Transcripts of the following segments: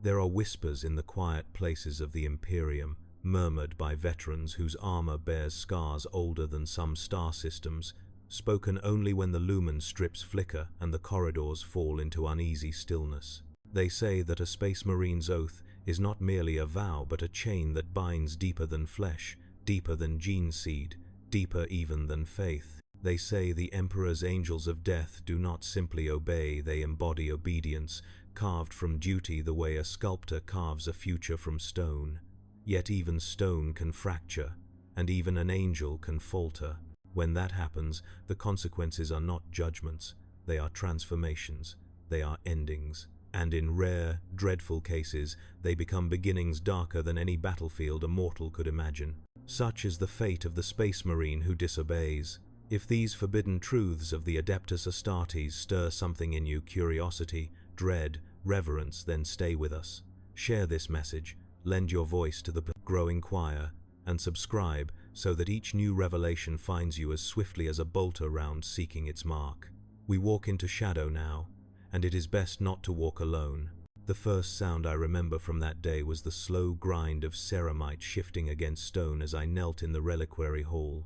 There are whispers in the quiet places of the Imperium, murmured by veterans whose armor bears scars older than some star systems, spoken only when the lumen strips flicker and the corridors fall into uneasy stillness. They say that a Space Marine's oath is not merely a vow but a chain that binds deeper than flesh, deeper than gene seed, deeper even than faith. They say the Emperor's angels of death do not simply obey, they embody obedience, carved from duty the way a sculptor carves a future from stone. Yet even stone can fracture, and even an angel can falter. When that happens, the consequences are not judgments, they are transformations, they are endings. And in rare, dreadful cases, they become beginnings darker than any battlefield a mortal could imagine. Such is the fate of the Space Marine who disobeys. If these forbidden truths of the Adeptus Astartes stir something in you, curiosity, dread, reverence, then stay with us. Share this message, lend your voice to the growing choir, and subscribe so that each new revelation finds you as swiftly as a bolt around seeking its mark. We walk into shadow now, and it is best not to walk alone. The first sound I remember from that day was the slow grind of ceramite shifting against stone as I knelt in the reliquary hall,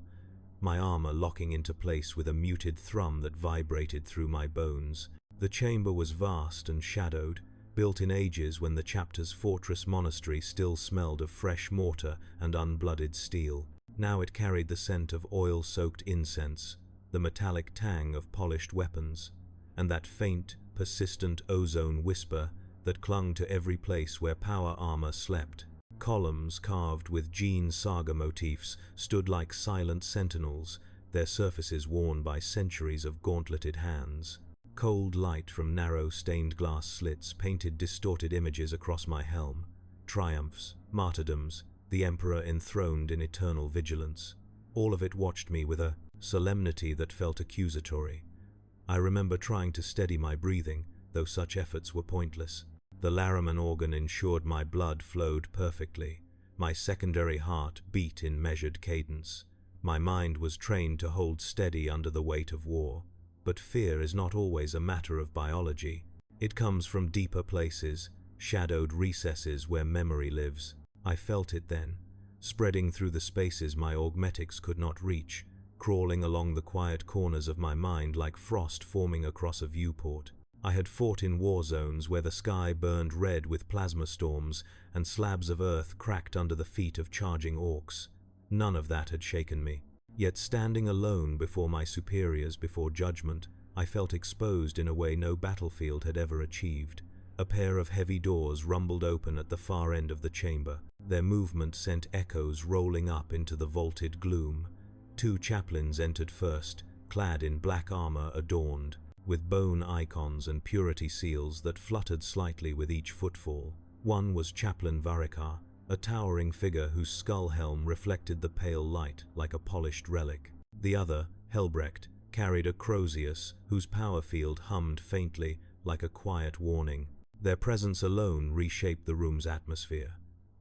my armor locking into place with a muted thrum that vibrated through my bones. The chamber was vast and shadowed, built in ages when the chapter's fortress monastery still smelled of fresh mortar and unblooded steel. Now it carried the scent of oil-soaked incense, the metallic tang of polished weapons, and that faint, persistent ozone whisper that clung to every place where power armor slept. Columns carved with Gene Saga motifs stood like silent sentinels, their surfaces worn by centuries of gauntleted hands. Cold light from narrow stained glass slits painted distorted images across my helm. Triumphs, martyrdoms, the Emperor enthroned in eternal vigilance. All of it watched me with a solemnity that felt accusatory. I remember trying to steady my breathing, though such efforts were pointless. The Laraman organ ensured my blood flowed perfectly. My secondary heart beat in measured cadence. My mind was trained to hold steady under the weight of war. But fear is not always a matter of biology. It comes from deeper places, shadowed recesses where memory lives. I felt it then, spreading through the spaces my augmetics could not reach, crawling along the quiet corners of my mind like frost forming across a viewport. I had fought in war zones where the sky burned red with plasma storms and slabs of earth cracked under the feet of charging orcs. None of that had shaken me. Yet standing alone before my superiors before judgment, I felt exposed in a way no battlefield had ever achieved. A pair of heavy doors rumbled open at the far end of the chamber. Their movement sent echoes rolling up into the vaulted gloom. 2 chaplains entered first, clad in black armor adorned, with bone icons and purity seals that fluttered slightly with each footfall. One was Chaplain Varikar, a towering figure whose skull helm reflected the pale light like a polished relic. The other, Helbrecht, carried a Crozius whose power field hummed faintly like a quiet warning. Their presence alone reshaped the room's atmosphere.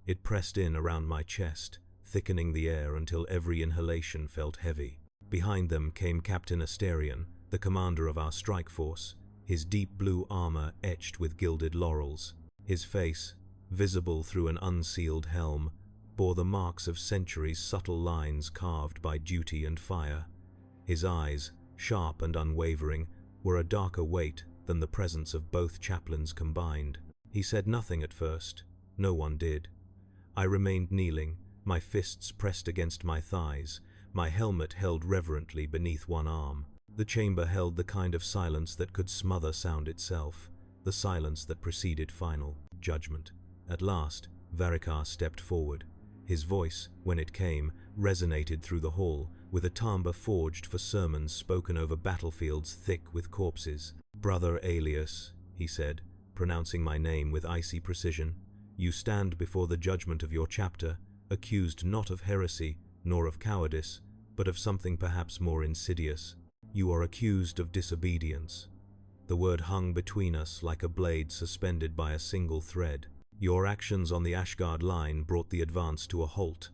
It pressed in around my chest, thickening the air until every inhalation felt heavy. Behind them came Captain Asterion, the commander of our strike force, his deep blue armor etched with gilded laurels. His face, visible through an unsealed helm, bore the marks of centuries' subtle lines carved by duty and fire. His eyes, sharp and unwavering, were a darker weight than the presence of both chaplains combined. He said nothing at first. No one did. I remained kneeling, my fists pressed against my thighs, my helmet held reverently beneath one arm. The chamber held the kind of silence that could smother sound itself, the silence that preceded final judgment. At last, Varikar stepped forward. His voice, when it came, resonated through the hall, with a timbre forged for sermons spoken over battlefields thick with corpses. "Brother Alias," he said, pronouncing my name with icy precision, "you stand before the judgment of your chapter, accused not of heresy, nor of cowardice, but of something perhaps more insidious. You are accused of disobedience." The word hung between us like a blade suspended by a single thread. "Your actions on the Ashgard line brought the advance to a halt,"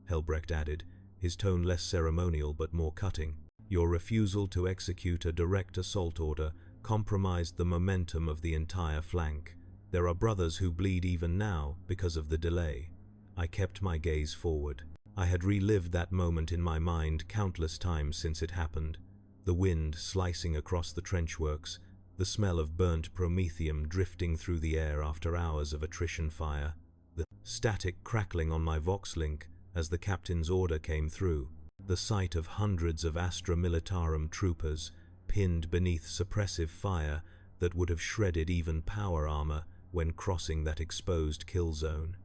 Helbrecht added, his tone less ceremonial but more cutting. "Your refusal to execute a direct assault order compromised the momentum of the entire flank. There are brothers who bleed even now because of the delay. I kept my gaze forward. I had relived that moment in my mind countless times since it happened. The wind slicing across the trenchworks, the smell of burnt promethium drifting through the air after hours of attrition fire, the static crackling on my Vox link as the captain's order came through, the sight of hundreds of Astra Militarum troopers pinned beneath suppressive fire that would have shredded even power armor when crossing that exposed kill zone.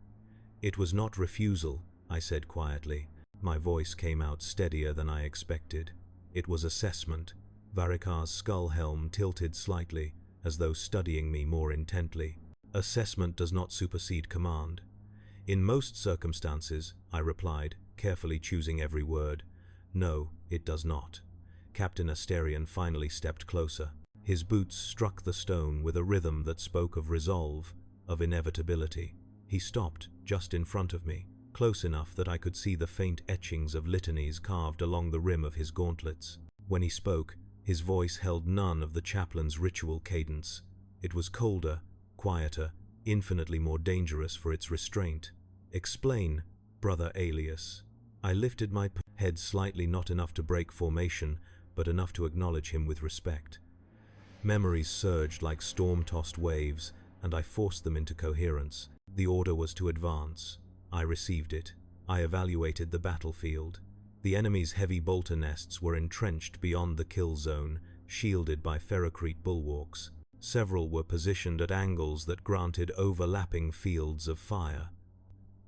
It was not refusal, I said quietly. My voice came out steadier than I expected. It was assessment. Varikar's skull helm tilted slightly, as though studying me more intently. Assessment does not supersede command. In most circumstances, I replied, carefully choosing every word. No, it does not. Captain Asterion finally stepped closer. His boots struck the stone with a rhythm that spoke of resolve, of inevitability. He stopped just in front of me, close enough that I could see the faint etchings of litanies carved along the rim of his gauntlets. When he spoke, his voice held none of the chaplain's ritual cadence. It was colder, quieter, infinitely more dangerous for its restraint. Explain, Brother Alias. I lifted my head slightly, not enough to break formation, but enough to acknowledge him with respect. Memories surged like storm-tossed waves, and I forced them into coherence. The order was to advance. I received it. I evaluated the battlefield. The enemy's heavy bolter nests were entrenched beyond the kill zone, shielded by ferrocrete bulwarks. Several were positioned at angles that granted overlapping fields of fire.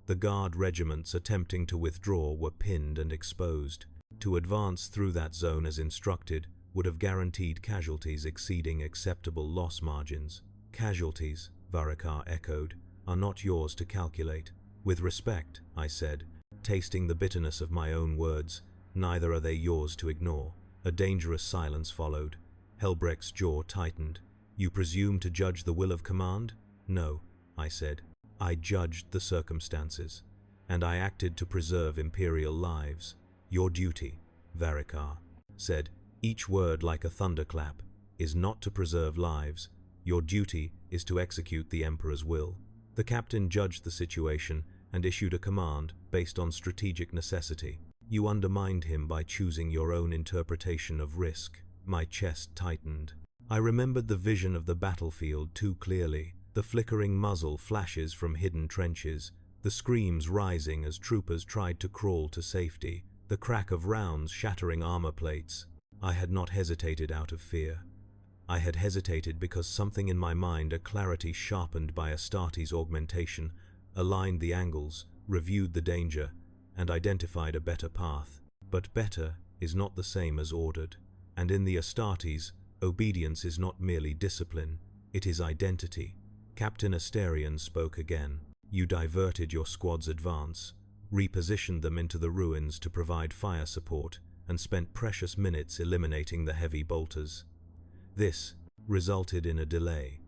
The guard regiments attempting to withdraw were pinned and exposed. To advance through that zone as instructed would have guaranteed casualties exceeding acceptable loss margins. Casualties, Varikar echoed, are not yours to calculate. With respect, I said, tasting the bitterness of my own words, neither are they yours to ignore. A dangerous silence followed. Helbrecht's jaw tightened. You presume to judge the will of command? No, I said. I judged the circumstances, and I acted to preserve Imperial lives. Your duty, Varikar said, each word like a thunderclap, is not to preserve lives. Your duty is to execute the Emperor's will. The captain judged the situation and issued a command based on strategic necessity. You undermined him by choosing your own interpretation of risk. My chest tightened. I remembered the vision of the battlefield too clearly. The flickering muzzle flashes from hidden trenches, the screams rising as troopers tried to crawl to safety, the crack of rounds shattering armor plates. I had not hesitated out of fear. I had hesitated because something in my mind, a clarity sharpened by Astartes' augmentation, aligned the angles, reviewed the danger, and identified a better path. But better is not the same as ordered, and in the Astartes, obedience is not merely discipline, it is identity. Captain Asterion spoke again. You diverted your squad's advance, repositioned them into the ruins to provide fire support, and spent precious minutes eliminating the heavy bolters. This resulted in a delay.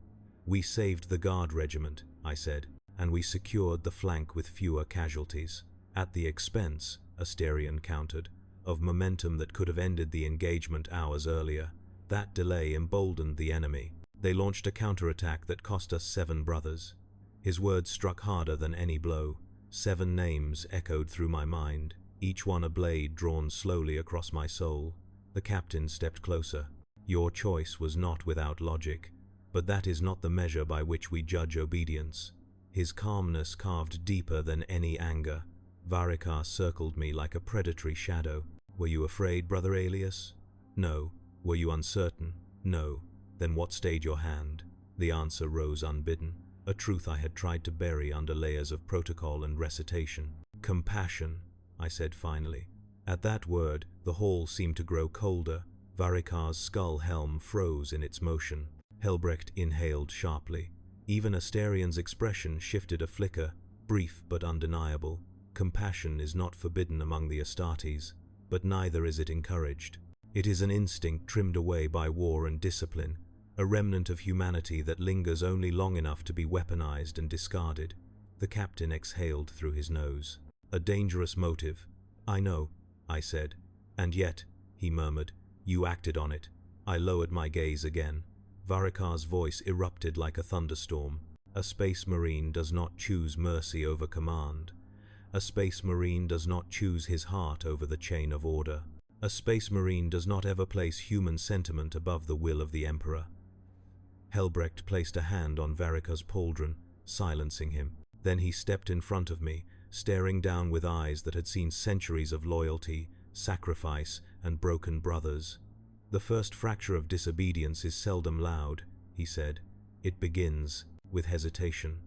We saved the guard regiment, I said, and we secured the flank with fewer casualties. At the expense, Asterion countered, of momentum that could have ended the engagement hours earlier. That delay emboldened the enemy. They launched a counterattack that cost us 7 brothers. His words struck harder than any blow. 7 names echoed through my mind, each one a blade drawn slowly across my soul. The captain stepped closer. Your choice was not without logic, but that is not the measure by which we judge obedience. His calmness carved deeper than any anger. Varikar circled me like a predatory shadow. Were you afraid, Brother Alias? No. Were you uncertain? No. Then what stayed your hand? The answer rose unbidden, a truth I had tried to bury under layers of protocol and recitation. Compassion, I said finally. At that word, the hall seemed to grow colder. Varikar's skull helm froze in its motion. Helbrecht inhaled sharply. Even Asterion's expression shifted a flicker, brief but undeniable. Compassion is not forbidden among the Astartes, but neither is it encouraged. It is an instinct trimmed away by war and discipline, a remnant of humanity that lingers only long enough to be weaponized and discarded. The captain exhaled through his nose. A dangerous motive. I know, I said. And yet, he murmured, you acted on it. I lowered my gaze again. Varikar's voice erupted like a thunderstorm. A Space Marine does not choose mercy over command. A Space Marine does not choose his heart over the chain of order. A Space Marine does not ever place human sentiment above the will of the Emperor. Helbrecht placed a hand on Varika's pauldron, silencing him. Then he stepped in front of me, staring down with eyes that had seen centuries of loyalty, sacrifice, and broken brothers. "The first fracture of disobedience is seldom loud," he said. "It begins with hesitation.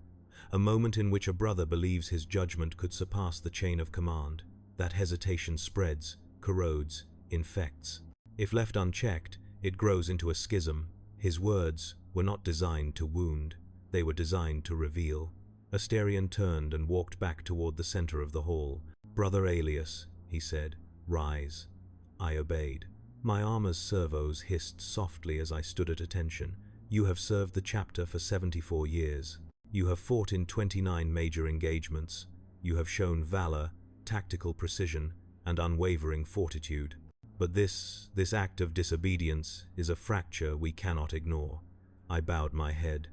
A moment in which a brother believes his judgment could surpass the chain of command. That hesitation spreads, corrodes, infects. If left unchecked, it grows into a schism. His words were not designed to wound. They were designed to reveal." Asterion turned and walked back toward the center of the hall. "Brother Alias," he said, "rise." I obeyed. My armor's servos hissed softly as I stood at attention. "You have served the chapter for 74 years. You have fought in 29 major engagements. You have shown valor, tactical precision, and unwavering fortitude. But this act of disobedience is a fracture we cannot ignore." I bowed my head.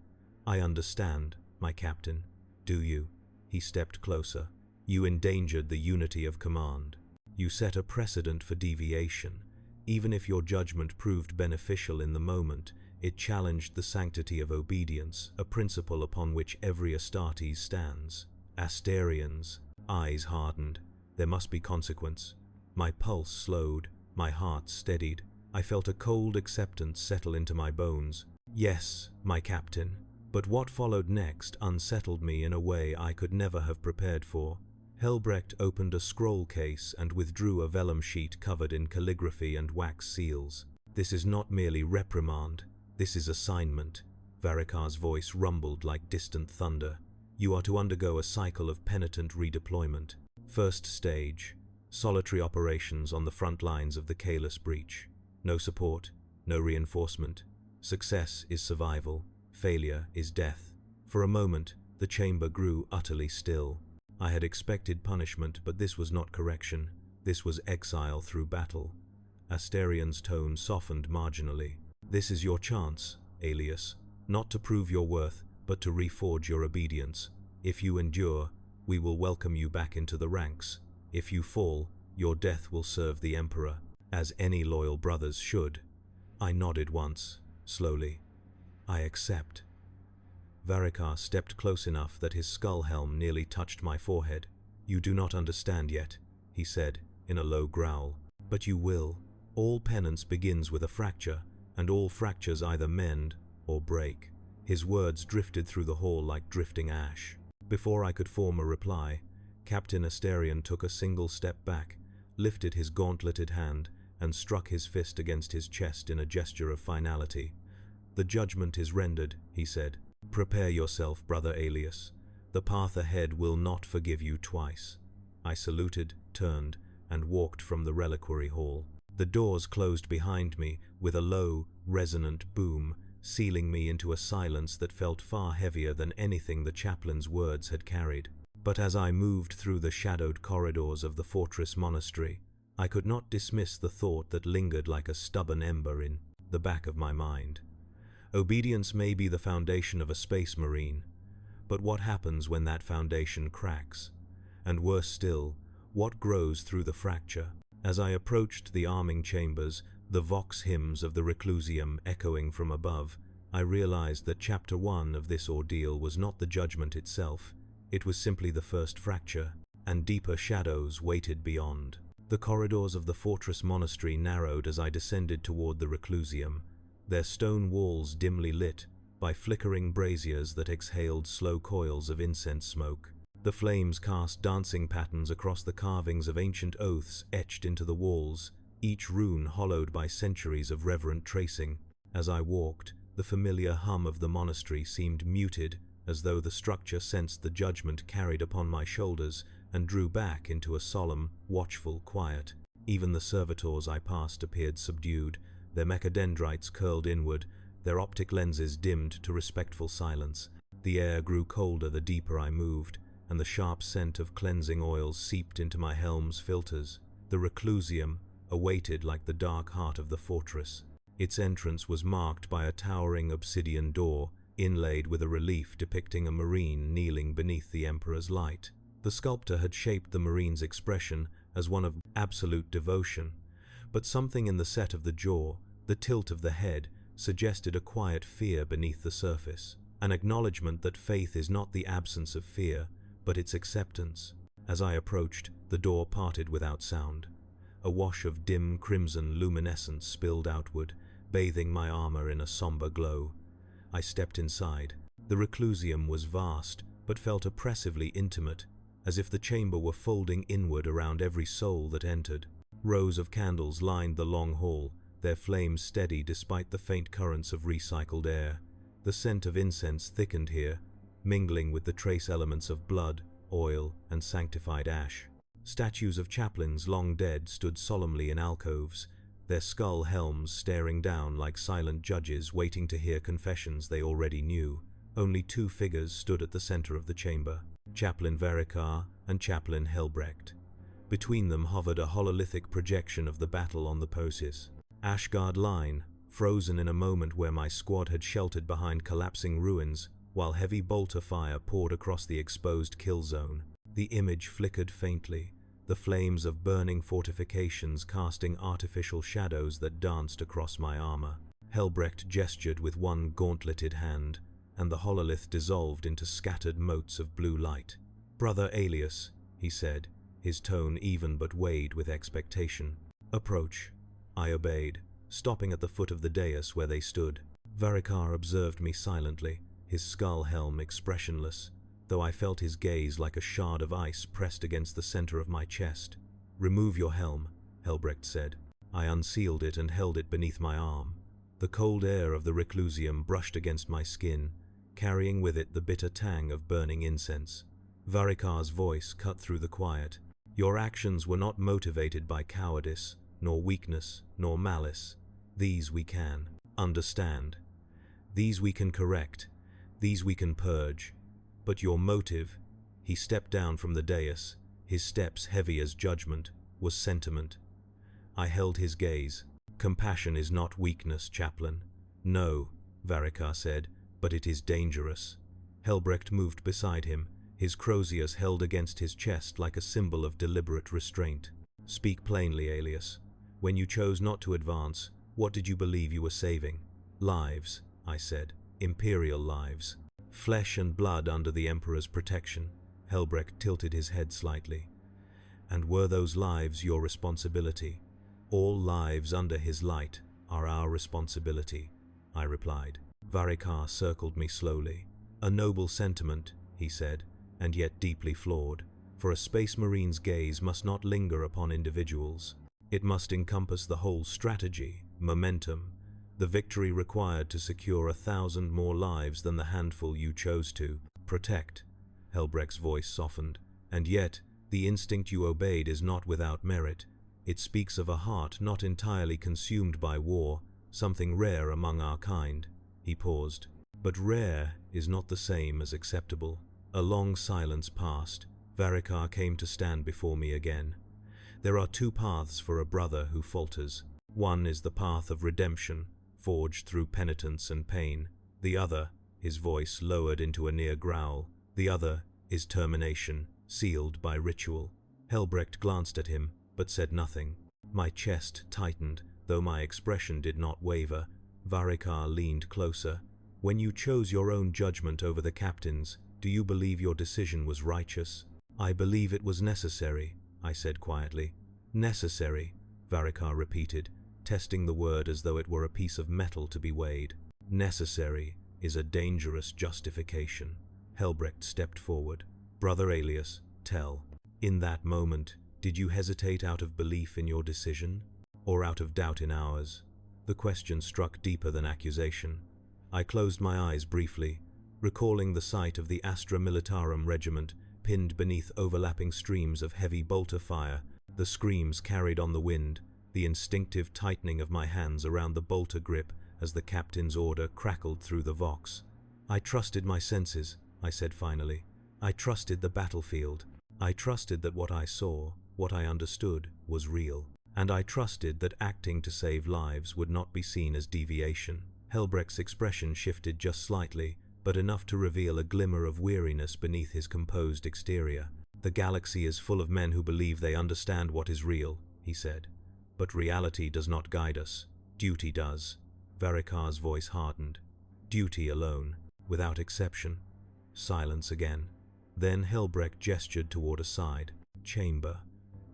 "I understand, my captain." "Do you?" He stepped closer. "You endangered the unity of command. You set a precedent for deviation. Even if your judgment proved beneficial in the moment, it challenged the sanctity of obedience, a principle upon which every Astartes stands." Asterion's eyes hardened. There must be consequence. My pulse slowed, my heart steadied. I felt a cold acceptance settle into my bones. "Yes, my captain." But what followed next unsettled me in a way I could never have prepared for. Helbrecht opened a scroll case and withdrew a vellum sheet covered in calligraphy and wax seals. "This is not merely reprimand, this is assignment." Varika's voice rumbled like distant thunder. "You are to undergo a cycle of penitent redeployment. First stage, solitary operations on the front lines of the Kalis breach. No support, no reinforcement. Success is survival. Failure is death." For a moment, the chamber grew utterly still. I had expected punishment, but this was not correction. This was exile through battle. Asterion's tone softened marginally. "This is your chance, Alias. Not to prove your worth, but to reforge your obedience. If you endure, we will welcome you back into the ranks. If you fall, your death will serve the Emperor, as any loyal brothers should." I nodded once, slowly. "I accept." Varika stepped close enough that his skull helm nearly touched my forehead. "You do not understand yet," he said, in a low growl. "But you will. All penance begins with a fracture, and all fractures either mend or break." His words drifted through the hall like drifting ash. Before I could form a reply, Captain Asterion took a single step back, lifted his gauntleted hand, and struck his fist against his chest in a gesture of finality. "The judgment is rendered," he said. "Prepare yourself, Brother Alias. The path ahead will not forgive you twice." I saluted, turned, and walked from the reliquary hall. The doors closed behind me with a low, resonant boom, sealing me into a silence that felt far heavier than anything the chaplain's words had carried. But as I moved through the shadowed corridors of the fortress monastery, I could not dismiss the thought that lingered like a stubborn ember in the back of my mind. Obedience may be the foundation of a Space Marine, but what happens when that foundation cracks? And worse still, what grows through the fracture? As I approached the arming chambers, the vox hymns of the Reclusium echoing from above, I realized that Chapter 1 of this ordeal was not the judgment itself. It was simply the first fracture, and deeper shadows waited beyond. The corridors of the fortress monastery narrowed as I descended toward the Reclusium, their stone walls dimly lit by flickering braziers that exhaled slow coils of incense smoke. The flames cast dancing patterns across the carvings of ancient oaths etched into the walls, each rune hollowed by centuries of reverent tracing. As I walked, the familiar hum of the monastery seemed muted, as though the structure sensed the judgment carried upon my shoulders and drew back into a solemn, watchful quiet. Even the servitors I passed appeared subdued, their mechadendrites curled inward, their optic lenses dimmed to respectful silence. The air grew colder the deeper I moved, and the sharp scent of cleansing oils seeped into my helm's filters. The Reclusium awaited like the dark heart of the fortress. Its entrance was marked by a towering obsidian door, inlaid with a relief depicting a marine kneeling beneath the Emperor's light. The sculptor had shaped the marine's expression as one of absolute devotion, but something in the set of the jaw, the tilt of the head, suggested a quiet fear beneath the surface, an acknowledgement that faith is not the absence of fear, but its acceptance. As I approached, the door parted without sound. A wash of dim crimson luminescence spilled outward, bathing my armor in a somber glow. I stepped inside. The reclusium was vast, but felt oppressively intimate, as if the chamber were folding inward around every soul that entered. Rows of candles lined the long hall, their flames steady despite the faint currents of recycled air. The scent of incense thickened here, mingling with the trace elements of blood, oil, and sanctified ash. Statues of chaplains long dead stood solemnly in alcoves, their skull helms staring down like silent judges waiting to hear confessions they already knew. Only two figures stood at the center of the chamber, Chaplain Varikar and Chaplain Helbrecht. Between them hovered a hololithic projection of the battle on the Posis. Ashgard Line, frozen in a moment where my squad had sheltered behind collapsing ruins, while heavy bolter fire poured across the exposed kill zone. The image flickered faintly, the flames of burning fortifications casting artificial shadows that danced across my armor. Helbrecht gestured with one gauntleted hand, and the hololith dissolved into scattered motes of blue light. "Brother Alias," he said, his tone even but weighed with expectation. "Approach." I obeyed, stopping at the foot of the dais where they stood. Varikar observed me silently, his skull helm expressionless, though I felt his gaze like a shard of ice pressed against the center of my chest. "Remove your helm," Helbrecht said. I unsealed it and held it beneath my arm. The cold air of the reclusium brushed against my skin, carrying with it the bitter tang of burning incense. Varikar's voice cut through the quiet. "Your actions were not motivated by cowardice, nor weakness, nor malice. These we can understand. These we can correct. These we can purge. But your motive," he stepped down from the dais, his steps heavy as judgment, "was sentiment." I held his gaze. "Compassion is not weakness, Chaplain." "No," Varikar said, "but it is dangerous." Helbrecht moved beside him, his croziers held against his chest like a symbol of deliberate restraint. "Speak plainly, Alias. When you chose not to advance, what did you believe you were saving?" "Lives," I said. "Imperial lives. Flesh and blood under the Emperor's protection." Helbrecht tilted his head slightly. "And were those lives your responsibility?" "All lives under his light are our responsibility," I replied. Varikar circled me slowly. "A noble sentiment," he said, "and yet deeply flawed. For a Space Marine's gaze must not linger upon individuals. It must encompass the whole strategy, momentum, the victory required to secure 1,000 more lives than the handful you chose to protect." Helbrecht's voice softened. "And yet, the instinct you obeyed is not without merit. It speaks of a heart not entirely consumed by war, something rare among our kind." He paused. "But rare is not the same as acceptable." A long silence passed. Varikar came to stand before me again. "There are two paths for a brother who falters. One is the path of redemption, forged through penitence and pain. The other," his voice lowered into a near growl, "the other is termination, sealed by ritual." Helbrecht glanced at him, but said nothing. My chest tightened, though my expression did not waver. Varikar leaned closer. "When you chose your own judgment over the captain's, do you believe your decision was righteous?" "I believe it was necessary," I said quietly. "Necessary," Varikar repeated, testing the word as though it were a piece of metal to be weighed. "Necessary is a dangerous justification." Helbrecht stepped forward. "Brother Alias, tell. In that moment, did you hesitate out of belief in your decision, or out of doubt in ours?" The question struck deeper than accusation. I closed my eyes briefly, recalling the sight of the Astra Militarum regiment pinned beneath overlapping streams of heavy bolter fire, the screams carried on the wind, the instinctive tightening of my hands around the bolter grip as the captain's order crackled through the vox. "I trusted my senses," I said finally. "I trusted the battlefield. I trusted that what I saw, what I understood, was real. And I trusted that acting to save lives would not be seen as deviation." Helbrecht's expression shifted just slightly, but enough to reveal a glimmer of weariness beneath his composed exterior. "The galaxy is full of men who believe they understand what is real," he said. "But reality does not guide us. Duty does." Varikar's voice hardened. "Duty alone, without exception." Silence again. Then Helbrecht gestured toward a side chamber.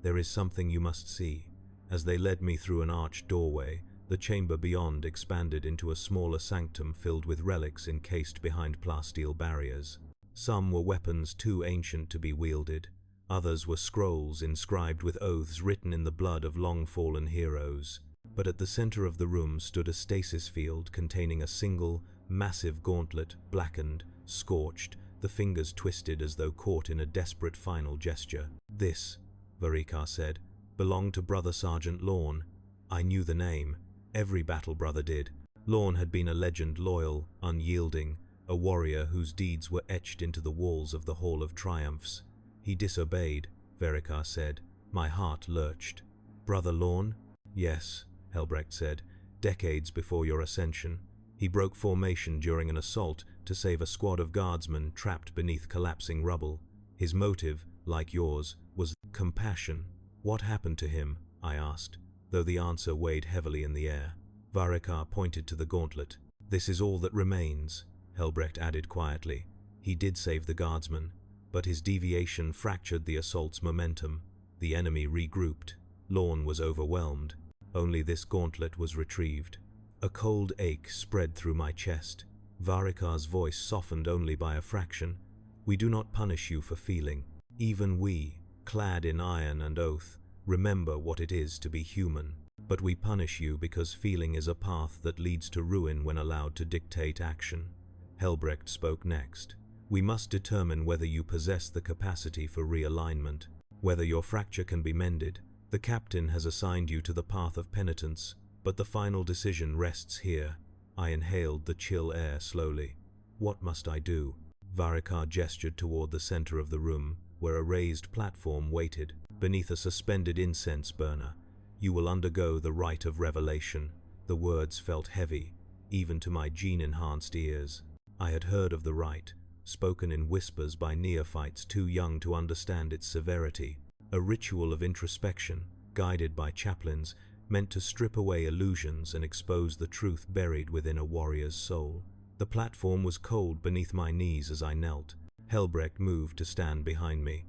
"There is something you must see." As they led me through an arched doorway, the chamber beyond expanded into a smaller sanctum filled with relics encased behind plasteel barriers. Some were weapons too ancient to be wielded. Others were scrolls inscribed with oaths written in the blood of long-fallen heroes. But at the center of the room stood a stasis field containing a single, massive gauntlet, blackened, scorched, the fingers twisted as though caught in a desperate final gesture. "This," Varikar said, "belonged to Brother Sergeant Lorne." I knew the name. Every battle brother did. Lorne had been a legend, loyal, unyielding, a warrior whose deeds were etched into the walls of the Hall of Triumphs. "He disobeyed," Varikar said. My heart lurched. "Brother Lorne?" "Yes," Helbrecht said, "decades before your ascension. He broke formation during an assault to save a squad of guardsmen trapped beneath collapsing rubble. His motive, like yours, was compassion." "What happened to him?" I asked, though the answer weighed heavily in the air. Varikar pointed to the gauntlet. "This is all that remains," Helbrecht added quietly. "He did save the guardsmen, but his deviation fractured the assault's momentum. The enemy regrouped. Lorne was overwhelmed. Only this gauntlet was retrieved." A cold ache spread through my chest. Varikar's voice softened only by a fraction. "We do not punish you for feeling. Even we, clad in iron and oath, remember what it is to be human. But we punish you because feeling is a path that leads to ruin when allowed to dictate action." Helbrecht spoke next. "We must determine whether you possess the capacity for realignment, whether your fracture can be mended. The captain has assigned you to the path of penitence, but the final decision rests here." I inhaled the chill air slowly. "What must I do?" Varikar gestured toward the center of the room, where a raised platform waited, beneath a suspended incense burner. "You will undergo the rite of revelation." The words felt heavy, even to my gene-enhanced ears. I had heard of the rite, spoken in whispers by neophytes too young to understand its severity. A ritual of introspection, guided by chaplains, meant to strip away illusions and expose the truth buried within a warrior's soul. The platform was cold beneath my knees as I knelt. Helbrecht moved to stand behind me.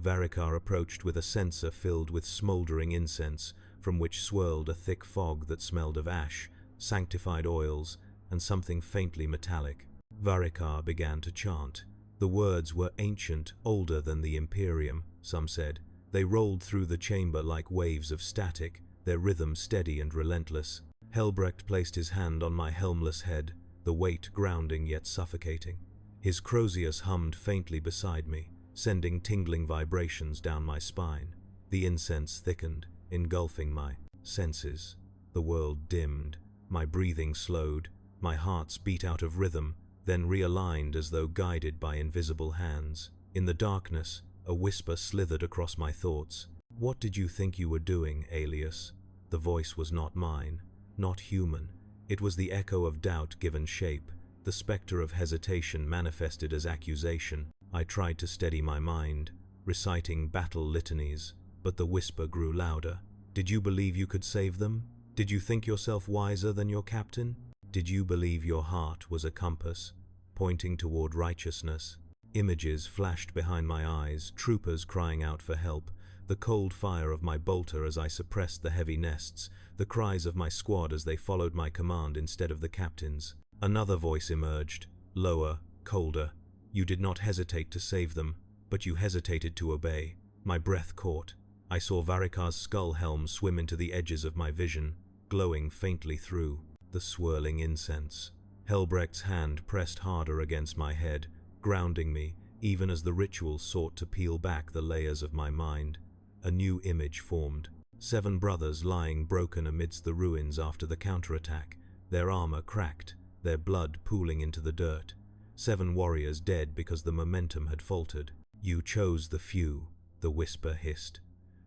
Varikar approached with a censer filled with smoldering incense, from which swirled a thick fog that smelled of ash, sanctified oils, and something faintly metallic. Varikar began to chant. The words were ancient, older than the Imperium, some said. They rolled through the chamber like waves of static, their rhythm steady and relentless. Helbrecht placed his hand on my helmless head, the weight grounding yet suffocating. His Crozius hummed faintly beside me, sending tingling vibrations down my spine. The incense thickened, engulfing my senses. The world dimmed, my breathing slowed, my hearts beat out of rhythm, then realigned as though guided by invisible hands. In the darkness, a whisper slithered across my thoughts. "What did you think you were doing, Alias?" The voice was not mine, not human. It was the echo of doubt given shape, the specter of hesitation manifested as accusation. I tried to steady my mind, reciting battle litanies, but the whisper grew louder. "Did you believe you could save them? Did you think yourself wiser than your captain? Did you believe your heart was a compass, pointing toward righteousness?" Images flashed behind my eyes, troopers crying out for help, the cold fire of my bolter as I suppressed the heavy nests, the cries of my squad as they followed my command instead of the captain's. Another voice emerged, lower, colder. "You did not hesitate to save them, but you hesitated to obey." My breath caught. I saw Varikar's skull helm swim into the edges of my vision, glowing faintly through the swirling incense. Helbrecht's hand pressed harder against my head, grounding me, even as the ritual sought to peel back the layers of my mind. A new image formed. 7 brothers lying broken amidst the ruins after the counterattack, their armor cracked, their blood pooling into the dirt. 7 warriors dead because the momentum had faltered. "You chose the few," the whisper hissed.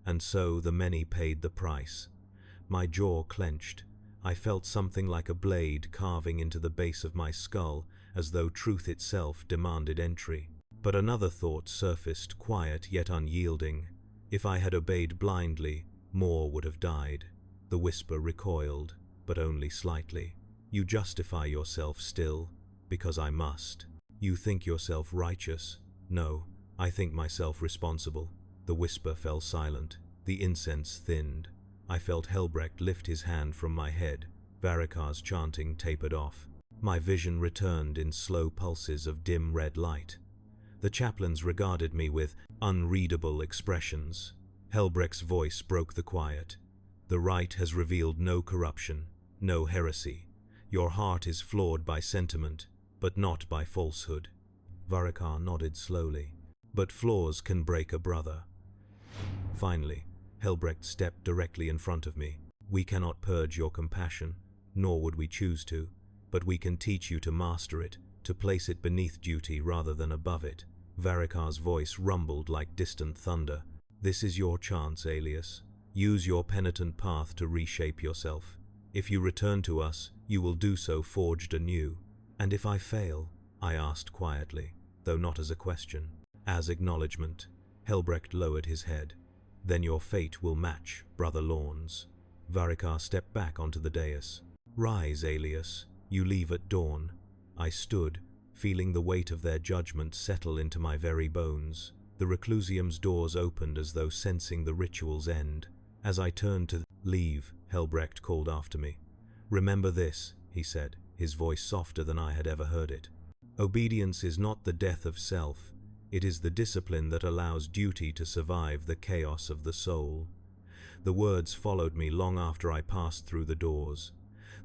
"And so the many paid the price." My jaw clenched. I felt something like a blade carving into the base of my skull, as though truth itself demanded entry. But another thought surfaced, quiet yet unyielding. If I had obeyed blindly, more would have died. The whisper recoiled, but only slightly. You justify yourself still, because I must. You think yourself righteous. No, I think myself responsible. The whisper fell silent. The incense thinned. I felt Helbrecht lift his hand from my head. Varikar's chanting tapered off. My vision returned in slow pulses of dim red light. The chaplains regarded me with unreadable expressions. Helbrecht's voice broke the quiet. The rite has revealed no corruption, no heresy. Your heart is flawed by sentiment, but not by falsehood. Varikar nodded slowly. But flaws can break a brother. Finally, Helbrecht stepped directly in front of me. We cannot purge your compassion, nor would we choose to, but we can teach you to master it, to place it beneath duty rather than above it. Varikar's voice rumbled like distant thunder. This is your chance, Alias. Use your penitent path to reshape yourself. If you return to us, you will do so forged anew. And if I fail? I asked quietly, though not as a question. As acknowledgement. Helbrecht lowered his head. Then your fate will match Brother Lorne's. Varikar stepped back onto the dais. Rise, Alias. You leave at dawn. I stood, feeling the weight of their judgment settle into my very bones. The reclusium's doors opened as though sensing the ritual's end. As I turned to leave, Helbrecht called after me. Remember this, he said, his voice softer than I had ever heard it. Obedience is not the death of self. It is the discipline that allows duty to survive the chaos of the soul. The words followed me long after I passed through the doors.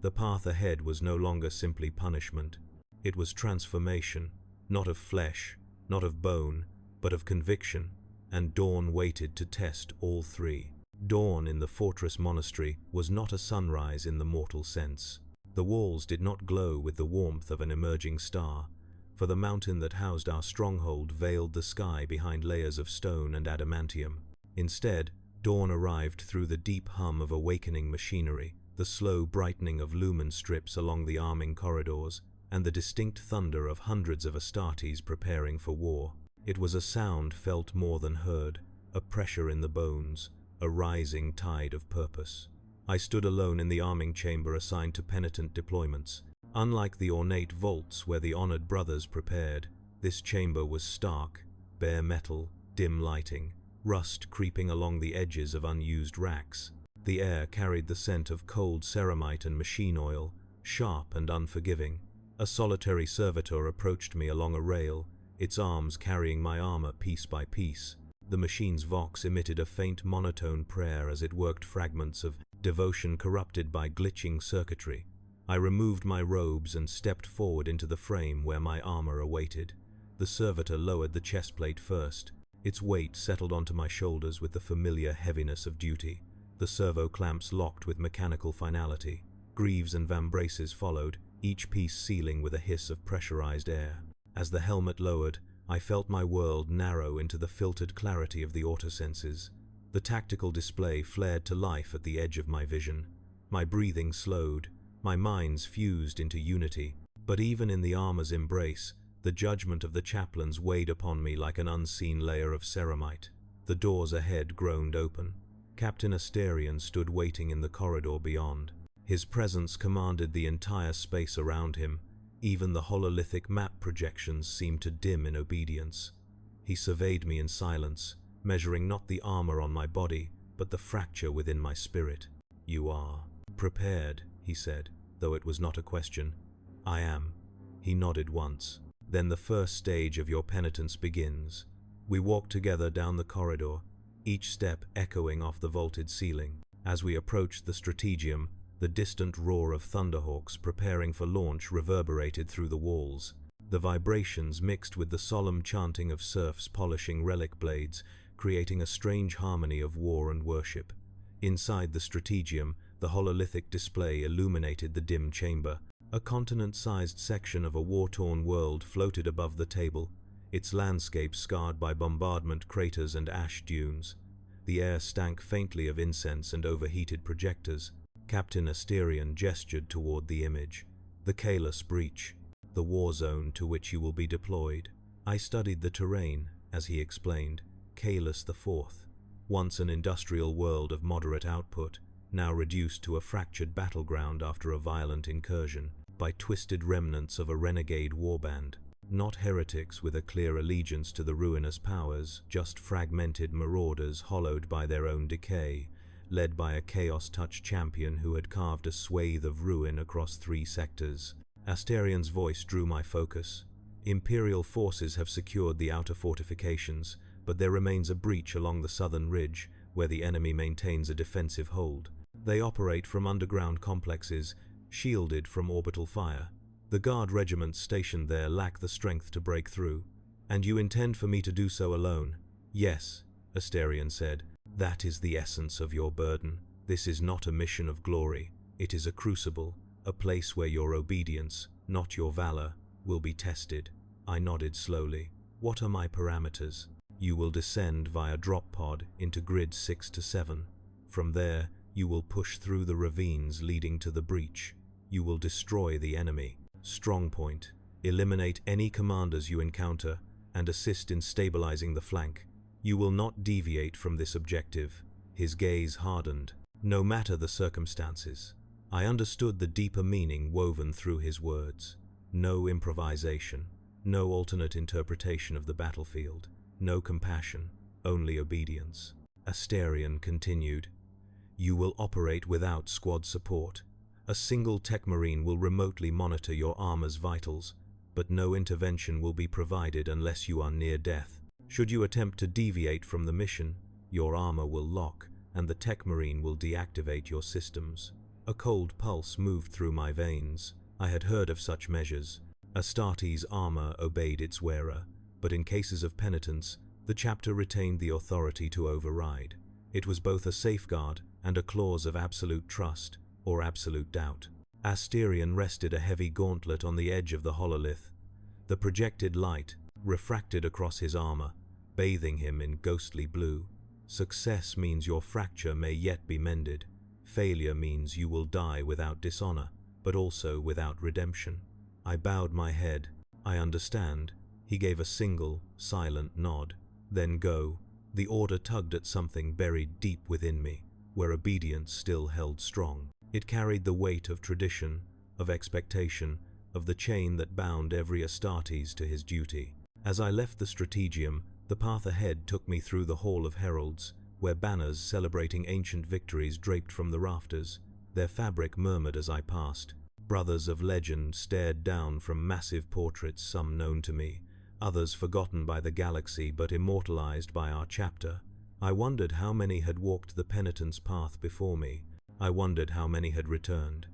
The path ahead was no longer simply punishment. It was transformation, not of flesh, not of bone, but of conviction, and dawn waited to test all three. Dawn in the fortress monastery was not a sunrise in the mortal sense. The walls did not glow with the warmth of an emerging star, for the mountain that housed our stronghold veiled the sky behind layers of stone and adamantium. Instead, dawn arrived through the deep hum of awakening machinery, the slow brightening of lumen strips along the arming corridors, and the distinct thunder of hundreds of Astartes preparing for war. It was a sound felt more than heard, a pressure in the bones, a rising tide of purpose. I stood alone in the arming chamber assigned to penitent deployments. Unlike the ornate vaults where the honored brothers prepared, this chamber was stark, bare metal, dim lighting, rust creeping along the edges of unused racks. The air carried the scent of cold ceramite and machine oil, sharp and unforgiving. A solitary servitor approached me along a rail, its arms carrying my armor piece by piece. The machine's vox emitted a faint monotone prayer as it worked fragments of devotion corrupted by glitching circuitry. I removed my robes and stepped forward into the frame where my armor awaited. The servitor lowered the chestplate first. Its weight settled onto my shoulders with the familiar heaviness of duty. The servo clamps locked with mechanical finality. Greaves and vambraces followed, each piece sealing with a hiss of pressurized air. As the helmet lowered, I felt my world narrow into the filtered clarity of the autosenses. The tactical display flared to life at the edge of my vision. My breathing slowed, my minds fused into unity. But even in the armor's embrace, the judgment of the chaplains weighed upon me like an unseen layer of ceramite. The doors ahead groaned open. Captain Asterion stood waiting in the corridor beyond. His presence commanded the entire space around him. Even the hololithic map projections seemed to dim in obedience. He surveyed me in silence, measuring not the armor on my body, but the fracture within my spirit. "You are prepared," he said, though it was not a question. "I am." He nodded once. "Then the first stage of your penitence begins." We walked together down the corridor, each step echoing off the vaulted ceiling. As we approached the strategium, the distant roar of thunderhawks preparing for launch reverberated through the walls. The vibrations mixed with the solemn chanting of serfs polishing relic blades, creating a strange harmony of war and worship. Inside the strategium, the hololithic display illuminated the dim chamber. A continent-sized section of a war-torn world floated above the table, its landscape scarred by bombardment craters and ash dunes. The air stank faintly of incense and overheated projectors. Captain Asterion gestured toward the image. The Kalos breach. the war zone to which you will be deployed. I studied the terrain, as he explained, Kalis IV, once an industrial world of moderate output, now reduced to a fractured battleground after a violent incursion by twisted remnants of a renegade warband. Not heretics with a clear allegiance to the ruinous powers, just fragmented marauders hollowed by their own decay, led by a chaos-touch champion who had carved a swathe of ruin across 3 sectors. Asterian's voice drew my focus. Imperial forces have secured the outer fortifications, but there remains a breach along the southern ridge, where the enemy maintains a defensive hold. They operate from underground complexes, shielded from orbital fire. The guard regiments stationed there lack the strength to break through. And you intend for me to do so alone? Yes, Asterian said. That is the essence of your burden. This is not a mission of glory. It is a crucible, a place where your obedience, not your valor, will be tested. I nodded slowly. What are my parameters? You will descend via drop pod into grid 6 to 7. From there, you will push through the ravines leading to the breach. You will destroy the enemy. Strong point. Eliminate any commanders you encounter and assist in stabilizing the flank. You will not deviate from this objective. His gaze hardened. No matter the circumstances. I understood the deeper meaning woven through his words. No improvisation. No alternate interpretation of the battlefield. No compassion. Only obedience. Asterian continued. You will operate without squad support. A single tech marine will remotely monitor your armor's vitals, but no intervention will be provided unless you are near death. Should you attempt to deviate from the mission, your armor will lock, and the tech marine will deactivate your systems. A cold pulse moved through my veins. I had heard of such measures. Astartes' armor obeyed its wearer, but in cases of penitence, the chapter retained the authority to override. It was both a safeguard and a clause of absolute trust, or absolute doubt. Asterian rested a heavy gauntlet on the edge of the hololith. The projected light refracted across his armor, bathing him in ghostly blue. Success means your fracture may yet be mended. Failure means you will die without dishonor, but also without redemption. I bowed my head. I understand. He gave a single, silent nod. Then go. The order tugged at something buried deep within me, where obedience still held strong. It carried the weight of tradition, of expectation, of the chain that bound every Astartes to his duty. As I left the strategium, the path ahead took me through the Hall of Heralds, where banners celebrating ancient victories draped from the rafters. Their fabric murmured as I passed. Brothers of legend stared down from massive portraits, some known to me, others forgotten by the galaxy but immortalized by our chapter. I wondered how many had walked the penitence path before me. I wondered how many had returned.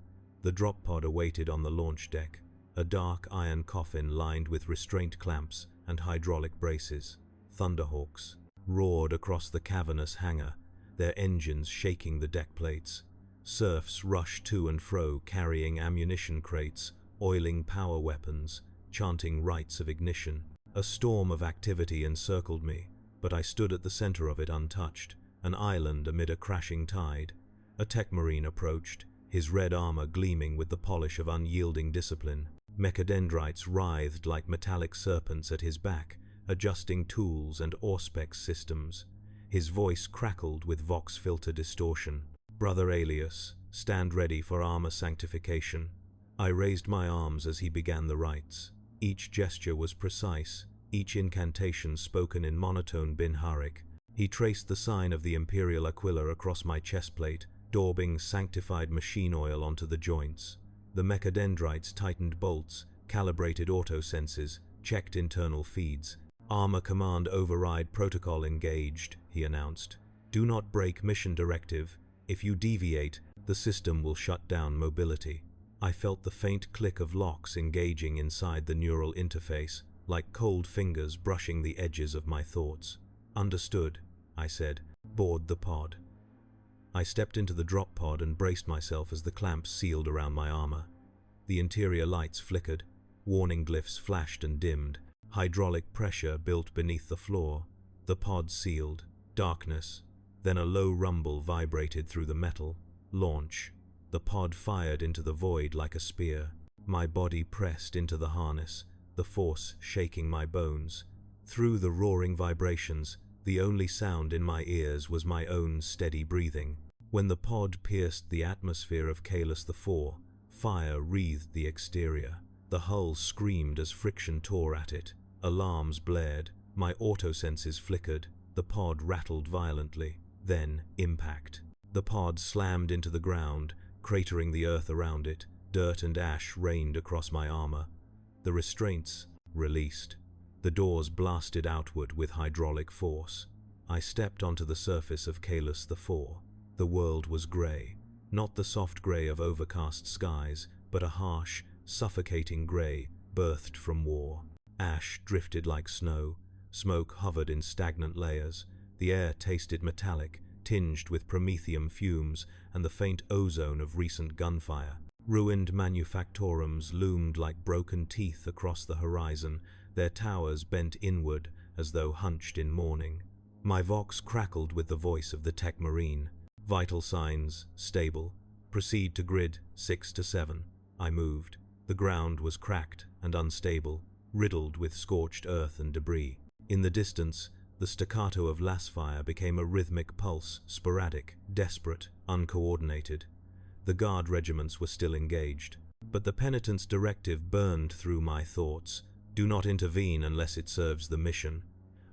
The drop pod awaited on the launch deck, a dark iron coffin lined with restraint clamps and hydraulic braces. Thunderhawks roared across the cavernous hangar, their engines shaking the deck plates. Serfs rushed to and fro carrying ammunition crates, oiling power weapons, chanting rites of ignition. A storm of activity encircled me, but I stood at the center of it untouched, an island amid a crashing tide. A tech marine approached, his red armor gleaming with the polish of unyielding discipline. Mechadendrites writhed like metallic serpents at his back, adjusting tools and auspex systems. His voice crackled with vox filter distortion. Brother Alias, stand ready for armor sanctification. I raised my arms as he began the rites. Each gesture was precise, each incantation spoken in monotone Binharic. He traced the sign of the Imperial Aquila across my chestplate, daubing sanctified machine oil onto the joints. The mechadendrites tightened bolts, calibrated auto-senses, checked internal feeds. Armor Command Override Protocol engaged, he announced. Do not break mission directive. If you deviate, the system will shut down mobility. I felt the faint click of locks engaging inside the neural interface, like cold fingers brushing the edges of my thoughts. Understood, I said. Board the pod. I stepped into the drop pod and braced myself as the clamps sealed around my armor. The interior lights flickered, warning glyphs flashed and dimmed. Hydraulic pressure built beneath the floor. The pod sealed. Darkness. Then a low rumble vibrated through the metal. Launch. The pod fired into the void like a spear. My body pressed into the harness, the force shaking my bones. Through the roaring vibrations, the only sound in my ears was my own steady breathing. When the pod pierced the atmosphere of Kalis IV, fire wreathed the exterior. The hull screamed as friction tore at it. Alarms blared, my auto-senses flickered, the pod rattled violently. Then, impact. The pod slammed into the ground, cratering the earth around it. Dirt and ash rained across my armor. The restraints released. The doors blasted outward with hydraulic force. I stepped onto the surface of Kalis IV. The world was grey. Not the soft grey of overcast skies, but a harsh, suffocating grey birthed from war. Ash drifted like snow. Smoke hovered in stagnant layers. The air tasted metallic, tinged with promethium fumes and the faint ozone of recent gunfire. Ruined manufactorums loomed like broken teeth across the horizon, their towers bent inward as though hunched in mourning. My vox crackled with the voice of the tech marine. Vital signs, stable. Proceed to grid 6 to 7. I moved. The ground was cracked and unstable, riddled with scorched earth and debris. In the distance, the staccato of lasfire became a rhythmic pulse, sporadic, desperate, uncoordinated. The guard regiments were still engaged. But the penitent's directive burned through my thoughts. Do not intervene unless it serves the mission.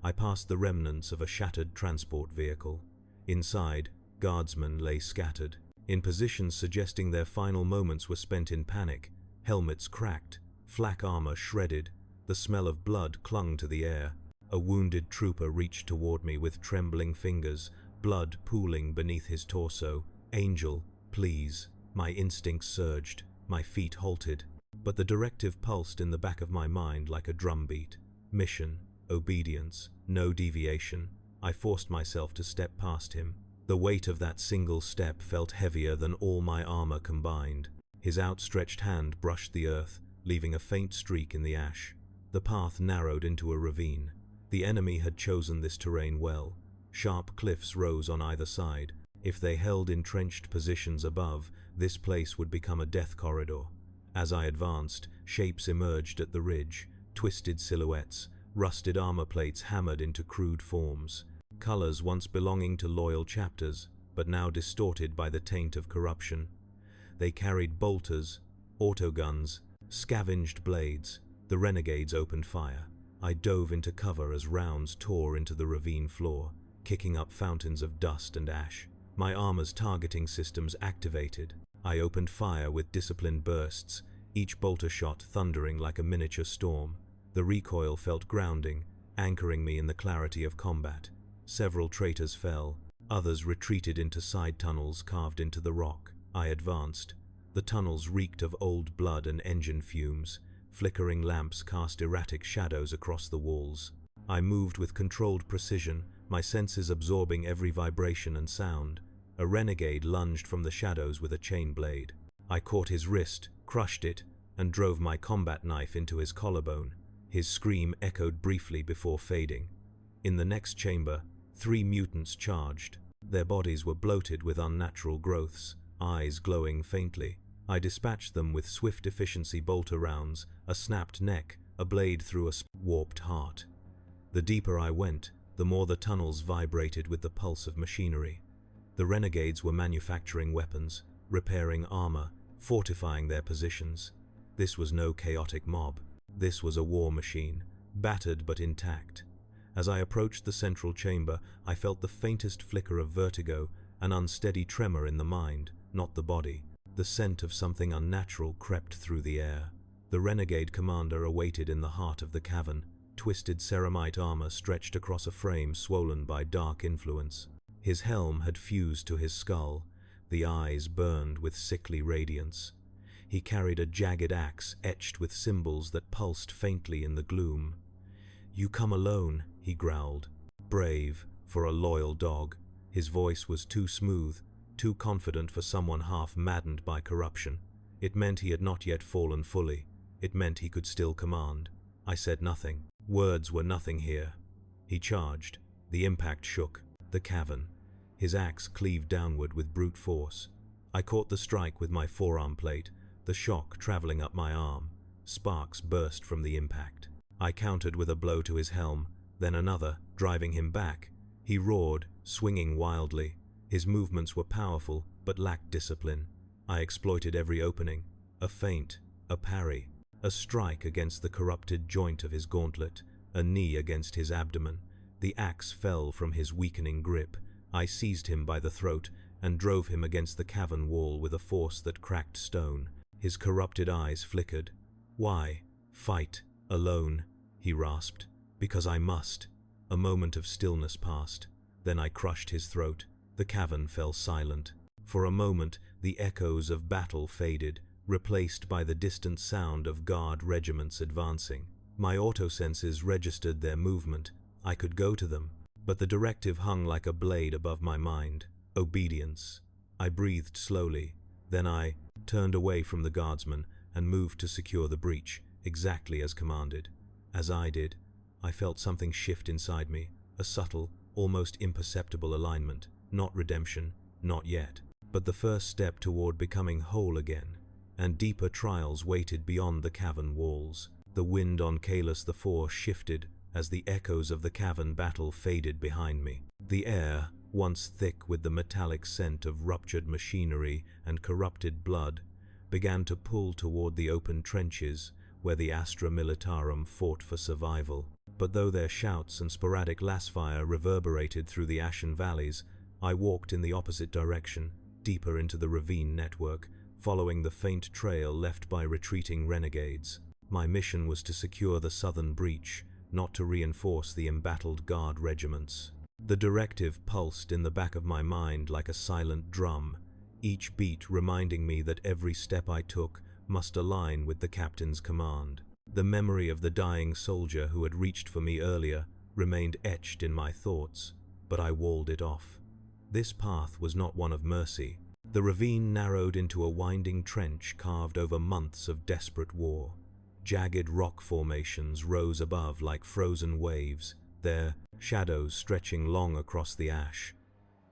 I passed the remnants of a shattered transport vehicle. Inside, guardsmen lay scattered, in positions suggesting their final moments were spent in panic. Helmets cracked, flak armor shredded. The smell of blood clung to the air. A wounded trooper reached toward me with trembling fingers, blood pooling beneath his torso. Angel, please. My instincts surged, my feet halted. But the directive pulsed in the back of my mind like a drumbeat. Mission, obedience, no deviation. I forced myself to step past him. The weight of that single step felt heavier than all my armor combined. His outstretched hand brushed the earth, leaving a faint streak in the ash. The path narrowed into a ravine. The enemy had chosen this terrain well. Sharp cliffs rose on either side. If they held entrenched positions above, this place would become a death corridor. As I advanced, shapes emerged at the ridge, twisted silhouettes, rusted armor plates hammered into crude forms. Colors once belonging to loyal chapters, but now distorted by the taint of corruption. They carried bolters, autoguns, scavenged blades. The renegades opened fire. I dove into cover as rounds tore into the ravine floor, kicking up fountains of dust and ash. My armor's targeting systems activated. I opened fire with disciplined bursts, each bolter shot thundering like a miniature storm. The recoil felt grounding, anchoring me in the clarity of combat. Several traitors fell, others retreated into side tunnels carved into the rock. I advanced. The tunnels reeked of old blood and engine fumes. Flickering lamps cast erratic shadows across the walls. I moved with controlled precision, my senses absorbing every vibration and sound. A renegade lunged from the shadows with a chain blade. I caught his wrist, crushed it, and drove my combat knife into his collarbone. His scream echoed briefly before fading. In the next chamber, 3 mutants charged. Their bodies were bloated with unnatural growths, eyes glowing faintly. I dispatched them with swift efficiency bolter rounds, a snapped neck, a blade through a warped heart. The deeper I went, the more the tunnels vibrated with the pulse of machinery. The renegades were manufacturing weapons, repairing armor, fortifying their positions. This was no chaotic mob. This was a war machine, battered but intact. As I approached the central chamber, I felt the faintest flicker of vertigo, an unsteady tremor in the mind, not the body. The scent of something unnatural crept through the air. The renegade commander awaited in the heart of the cavern. Twisted ceramite armor stretched across a frame swollen by dark influence. His helm had fused to his skull. The eyes burned with sickly radiance. He carried a jagged axe etched with symbols that pulsed faintly in the gloom. "You come alone," he growled. Brave, for a loyal dog. His voice was too smooth, too confident for someone half maddened by corruption. It meant he had not yet fallen fully. It meant he could still command. I said nothing. Words were nothing here. He charged. The impact shook the cavern. His axe cleaved downward with brute force. I caught the strike with my forearm plate, the shock traveling up my arm. Sparks burst from the impact. I countered with a blow to his helm, then another, driving him back. He roared, swinging wildly. His movements were powerful, but lacked discipline. I exploited every opening. A feint, a parry, a strike against the corrupted joint of his gauntlet, a knee against his abdomen. The axe fell from his weakening grip. I seized him by the throat and drove him against the cavern wall with a force that cracked stone. His corrupted eyes flickered. "Why? Fight. Alone," he rasped. "Because I must." A moment of stillness passed. Then I crushed his throat. The cavern fell silent. For a moment, the echoes of battle faded, replaced by the distant sound of guard regiments advancing. My autosenses registered their movement. I could go to them, but the directive hung like a blade above my mind. Obedience. I breathed slowly. Then I turned away from the guardsmen and moved to secure the breach, exactly as commanded. As I did, I felt something shift inside me, a subtle, almost imperceptible alignment. Not redemption, not yet, but the first step toward becoming whole again. And deeper trials waited beyond the cavern walls. The wind on Kalis IV shifted as the echoes of the cavern battle faded behind me. The air, once thick with the metallic scent of ruptured machinery and corrupted blood, began to pull toward the open trenches where the Astra Militarum fought for survival. But though their shouts and sporadic lasfire reverberated through the ashen valleys, I walked in the opposite direction, deeper into the ravine network, following the faint trail left by retreating renegades. My mission was to secure the southern breach, not to reinforce the embattled guard regiments. The directive pulsed in the back of my mind like a silent drum, each beat reminding me that every step I took must align with the captain's command. The memory of the dying soldier who had reached for me earlier remained etched in my thoughts, but I walled it off. This path was not one of mercy. The ravine narrowed into a winding trench carved over months of desperate war. Jagged rock formations rose above like frozen waves, their shadows stretching long across the ash.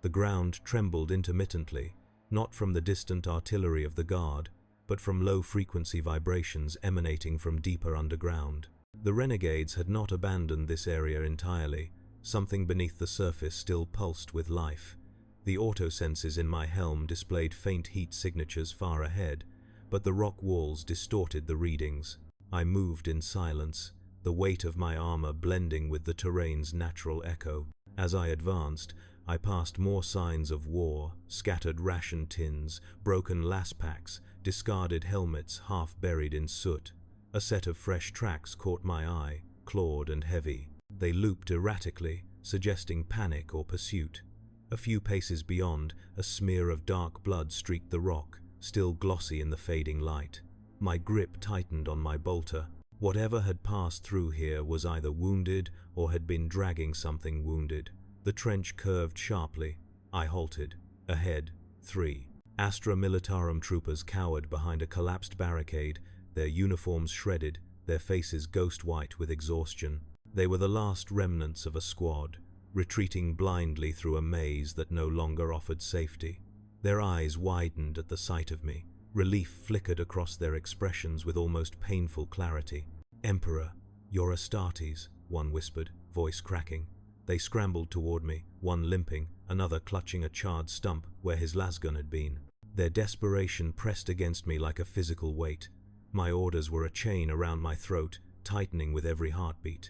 The ground trembled intermittently, not from the distant artillery of the guard, but from low-frequency vibrations emanating from deeper underground. The renegades had not abandoned this area entirely. Something beneath the surface still pulsed with life. The autosenses in my helm displayed faint heat signatures far ahead, but the rock walls distorted the readings. I moved in silence, the weight of my armor blending with the terrain's natural echo. As I advanced, I passed more signs of war, scattered ration tins, broken las packs, discarded helmets half buried in soot. A set of fresh tracks caught my eye, clawed and heavy. They looped erratically, suggesting panic or pursuit. A few paces beyond, a smear of dark blood streaked the rock, still glossy in the fading light. My grip tightened on my bolter. Whatever had passed through here was either wounded or had been dragging something wounded. The trench curved sharply. I halted. Ahead, 3 Astra Militarum troopers cowered behind a collapsed barricade, their uniforms shredded, their faces ghost-white with exhaustion. They were the last remnants of a squad, retreating blindly through a maze that no longer offered safety. Their eyes widened at the sight of me. Relief flickered across their expressions with almost painful clarity. "Emperor, you're Astartes," one whispered, voice cracking. They scrambled toward me, one limping, another clutching a charred stump where his lasgun had been. Their desperation pressed against me like a physical weight. My orders were a chain around my throat, tightening with every heartbeat.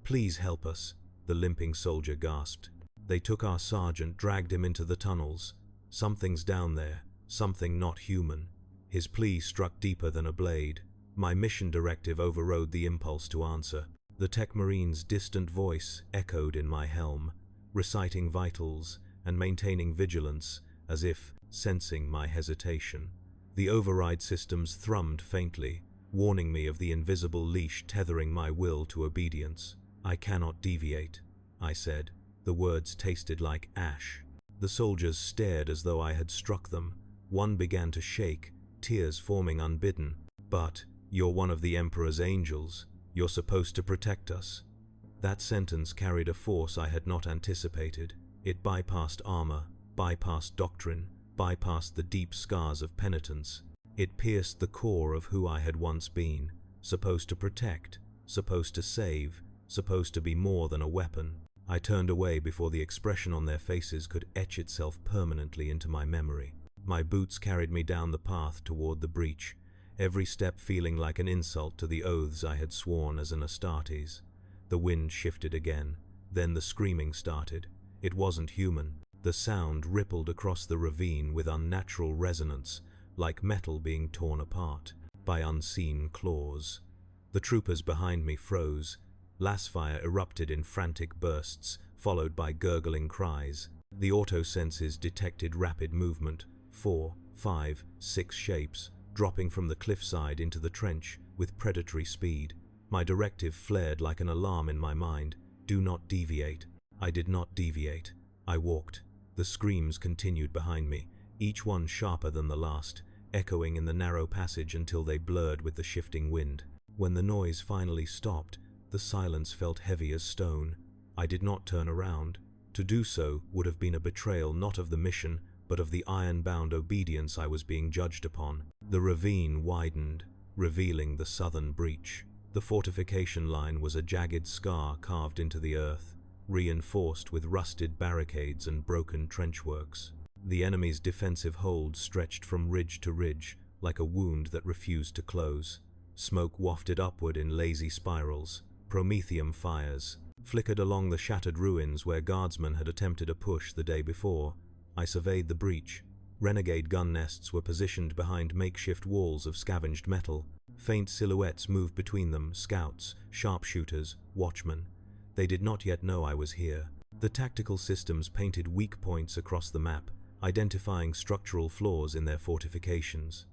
"Please help us," the limping soldier gasped. "They took our sergeant, dragged him into the tunnels. Something's down there, something not human." His plea struck deeper than a blade. My mission directive overrode the impulse to answer. The Tech Marine's distant voice echoed in my helm, reciting vitals and maintaining vigilance, as if sensing my hesitation. The override systems thrummed faintly, warning me of the invisible leash tethering my will to obedience. "I cannot deviate," I said. The words tasted like ash. The soldiers stared as though I had struck them. One began to shake, tears forming unbidden. "But you're one of the Emperor's angels. You're supposed to protect us." That sentence carried a force I had not anticipated. It bypassed armor, bypassed doctrine, bypassed the deep scars of penitence. It pierced the core of who I had once been, supposed to protect, supposed to save, supposed to be more than a weapon. I turned away before the expression on their faces could etch itself permanently into my memory. My boots carried me down the path toward the breach, every step feeling like an insult to the oaths I had sworn as an Astartes. The wind shifted again, then the screaming started. It wasn't human. The sound rippled across the ravine with unnatural resonance, like metal being torn apart by unseen claws. The troopers behind me froze. Lasfire erupted in frantic bursts, followed by gurgling cries. The auto-senses detected rapid movement, 4, 5, 6 shapes, dropping from the cliffside into the trench with predatory speed. My directive flared like an alarm in my mind. Do not deviate. I did not deviate. I walked. The screams continued behind me, each one sharper than the last, echoing in the narrow passage until they blurred with the shifting wind. When the noise finally stopped, the silence felt heavy as stone. I did not turn around. To do so would have been a betrayal not of the mission, but of the iron-bound obedience I was being judged upon. The ravine widened, revealing the southern breach. The fortification line was a jagged scar carved into the earth, reinforced with rusted barricades and broken trenchworks. The enemy's defensive hold stretched from ridge to ridge, like a wound that refused to close. Smoke wafted upward in lazy spirals. Prometheum fires flickered along the shattered ruins where guardsmen had attempted a push the day before. I surveyed the breach. Renegade gun nests were positioned behind makeshift walls of scavenged metal. Faint silhouettes moved between them, scouts, sharpshooters, watchmen. They did not yet know I was here. The tactical systems painted weak points across the map, identifying structural flaws in their fortifications.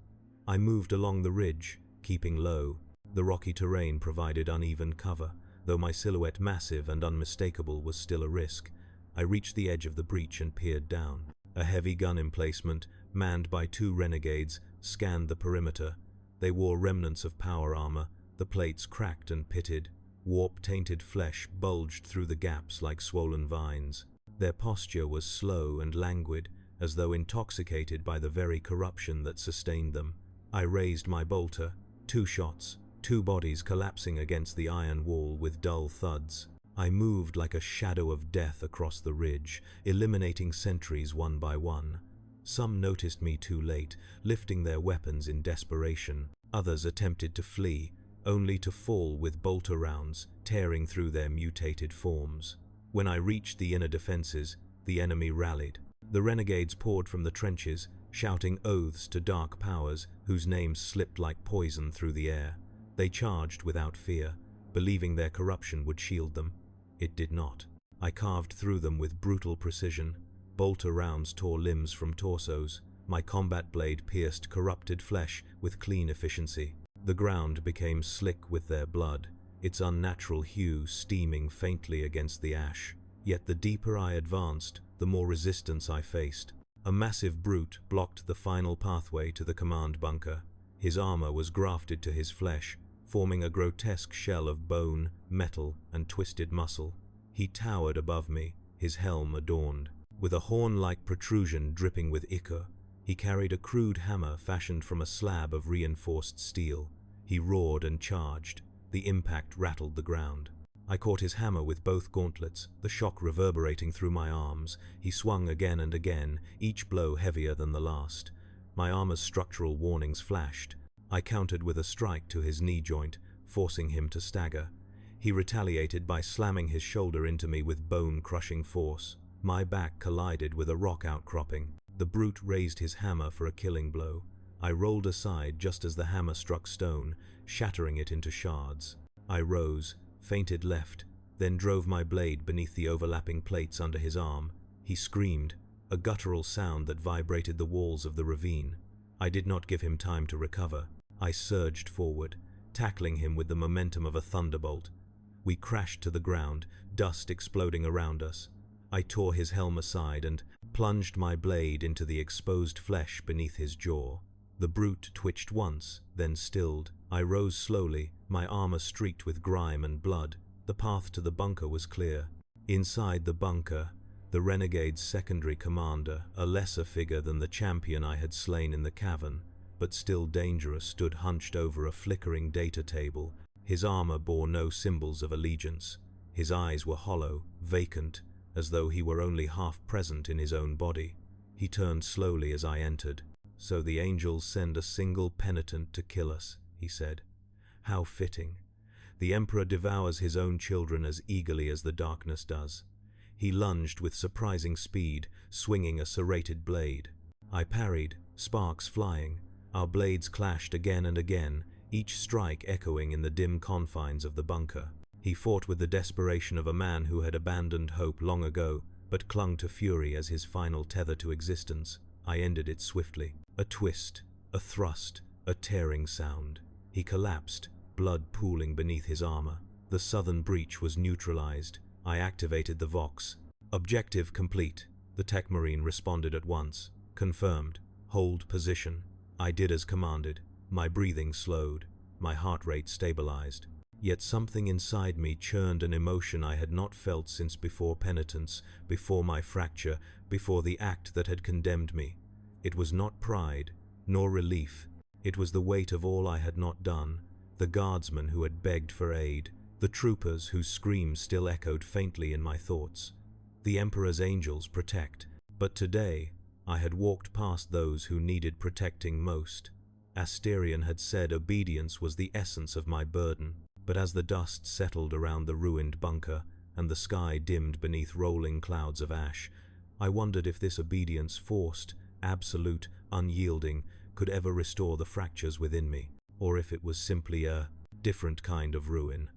I moved along the ridge, keeping low. The rocky terrain provided uneven cover, though my silhouette, massive and unmistakable, was still a risk. I reached the edge of the breach and peered down. A heavy gun emplacement, manned by 2 renegades, scanned the perimeter. They wore remnants of power armor, the plates cracked and pitted. Warp-tainted flesh bulged through the gaps like swollen vines. Their posture was slow and languid, as though intoxicated by the very corruption that sustained them. I raised my bolter. 2 shots, 2 bodies collapsing against the iron wall with dull thuds. I moved like a shadow of death across the ridge, eliminating sentries one by one. Some noticed me too late, lifting their weapons in desperation. Others attempted to flee, only to fall with bolter rounds tearing through their mutated forms. When I reached the inner defenses, the enemy rallied. The renegades poured from the trenches, shouting oaths to dark powers whose names slipped like poison through the air. They charged without fear, believing their corruption would shield them. It did not. I carved through them with brutal precision. Bolter rounds tore limbs from torsos. My combat blade pierced corrupted flesh with clean efficiency. The ground became slick with their blood, its unnatural hue steaming faintly against the ash. Yet the deeper I advanced, the more resistance I faced. A massive brute blocked the final pathway to the command bunker. His armor was grafted to his flesh, forming a grotesque shell of bone, metal, and twisted muscle. He towered above me, his helm adorned, with a horn-like protrusion dripping with ichor. He carried a crude hammer fashioned from a slab of reinforced steel. He roared and charged. The impact rattled the ground. I caught his hammer with both gauntlets, the shock reverberating through my arms. He swung again and again, each blow heavier than the last. My armor's structural warnings flashed. I countered with a strike to his knee joint, forcing him to stagger. He retaliated by slamming his shoulder into me with bone-crushing force. My back collided with a rock outcropping. The brute raised his hammer for a killing blow. I rolled aside just as the hammer struck stone, shattering it into shards. I rose, feinted left, then drove my blade beneath the overlapping plates under his arm. He screamed, a guttural sound that vibrated the walls of the ravine. I did not give him time to recover. I surged forward, tackling him with the momentum of a thunderbolt. We crashed to the ground, dust exploding around us. I tore his helm aside and plunged my blade into the exposed flesh beneath his jaw. The brute twitched once, then stilled. I rose slowly, my armor streaked with grime and blood. The path to the bunker was clear. Inside the bunker, the renegade's secondary commander, a lesser figure than the champion I had slain in the cavern, but still dangerous, stood hunched over a flickering data table. His armor bore no symbols of allegiance. His eyes were hollow, vacant, as though he were only half present in his own body. He turned slowly as I entered. "So the angels send a single penitent to kill us," he said. "How fitting. The Emperor devours his own children as eagerly as the darkness does." He lunged with surprising speed, swinging a serrated blade. I parried, sparks flying. Our blades clashed again and again, each strike echoing in the dim confines of the bunker. He fought with the desperation of a man who had abandoned hope long ago, but clung to fury as his final tether to existence. I ended it swiftly. A twist, a thrust, a tearing sound. He collapsed, blood pooling beneath his armor. The southern breach was neutralized. I activated the Vox. "Objective complete." The tech marine responded at once. "Confirmed. Hold position." I did as commanded. My breathing slowed. My heart rate stabilized. Yet something inside me churned an emotion I had not felt since before penitence, before my fracture, before the act that had condemned me. It was not pride, nor relief. It was the weight of all I had not done, the guardsmen who had begged for aid, the troopers whose screams still echoed faintly in my thoughts. The Emperor's angels protect, but today I had walked past those who needed protecting most. Asterion had said obedience was the essence of my burden, but as the dust settled around the ruined bunker and the sky dimmed beneath rolling clouds of ash, I wondered if this obedience, forced, absolute, unyielding, could ever restore the fractures within me, or if it was simply a different kind of ruin.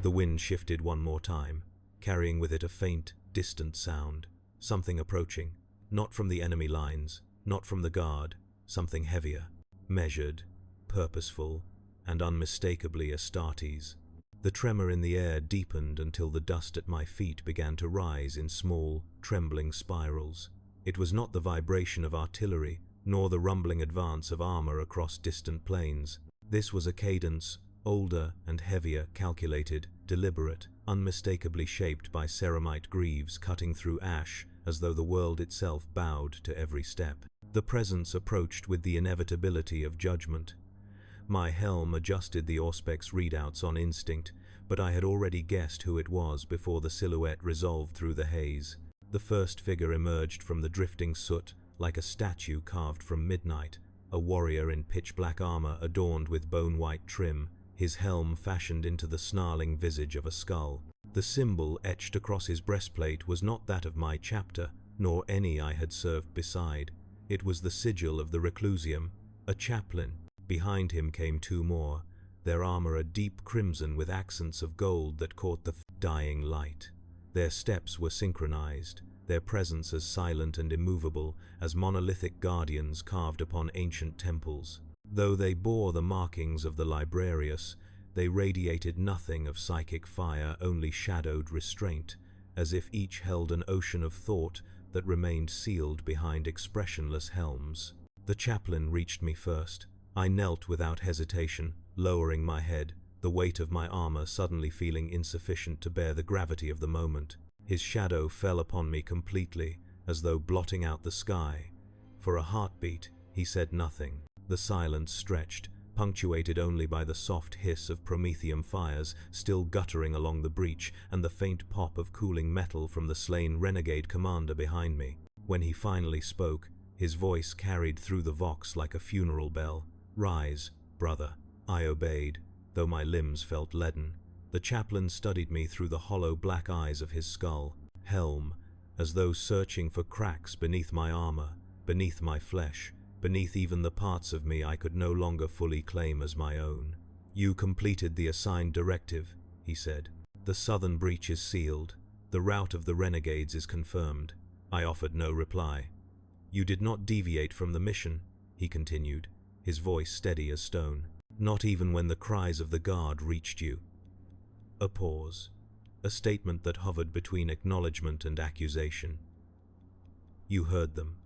The wind shifted one more time, carrying with it a faint, distant sound. Something approaching, not from the enemy lines, not from the guard, something heavier, measured, purposeful, and unmistakably Astartes. The tremor in the air deepened until the dust at my feet began to rise in small, trembling spirals. It was not the vibration of artillery, nor the rumbling advance of armor across distant plains. This was a cadence, older and heavier, calculated, deliberate, unmistakably shaped by ceramite greaves cutting through ash, as though the world itself bowed to every step. The presence approached with the inevitability of judgment. My helm adjusted the Auspex readouts on instinct, but I had already guessed who it was before the silhouette resolved through the haze. The first figure emerged from the drifting soot like a statue carved from midnight, a warrior in pitch-black armor adorned with bone-white trim, his helm fashioned into the snarling visage of a skull. The symbol etched across his breastplate was not that of my chapter, nor any I had served beside. It was the sigil of the Reclusium, a chaplain. Behind him came two more, their armor a deep crimson with accents of gold that caught the dying light. Their steps were synchronized, their presence as silent and immovable as monolithic guardians carved upon ancient temples. Though they bore the markings of the Librarius, they radiated nothing of psychic fire, only shadowed restraint, as if each held an ocean of thought that remained sealed behind expressionless helms. The chaplain reached me first. I knelt without hesitation, lowering my head, the weight of my armor suddenly feeling insufficient to bear the gravity of the moment. His shadow fell upon me completely, as though blotting out the sky. For a heartbeat, he said nothing. The silence stretched, punctuated only by the soft hiss of promethium fires still guttering along the breach and the faint pop of cooling metal from the slain renegade commander behind me. When he finally spoke, his voice carried through the Vox like a funeral bell. "Rise, brother." I obeyed, though my limbs felt leaden. The chaplain studied me through the hollow black eyes of his skull, helm, as though searching for cracks beneath my armor, beneath my flesh, beneath even the parts of me I could no longer fully claim as my own. "You completed the assigned directive," he said. "The southern breach is sealed. The rout of the renegades is confirmed." I offered no reply. "You did not deviate from the mission," he continued, his voice steady as stone. "Not even when the cries of the guard reached you." A pause, a statement that hovered between acknowledgement and accusation. "You heard them."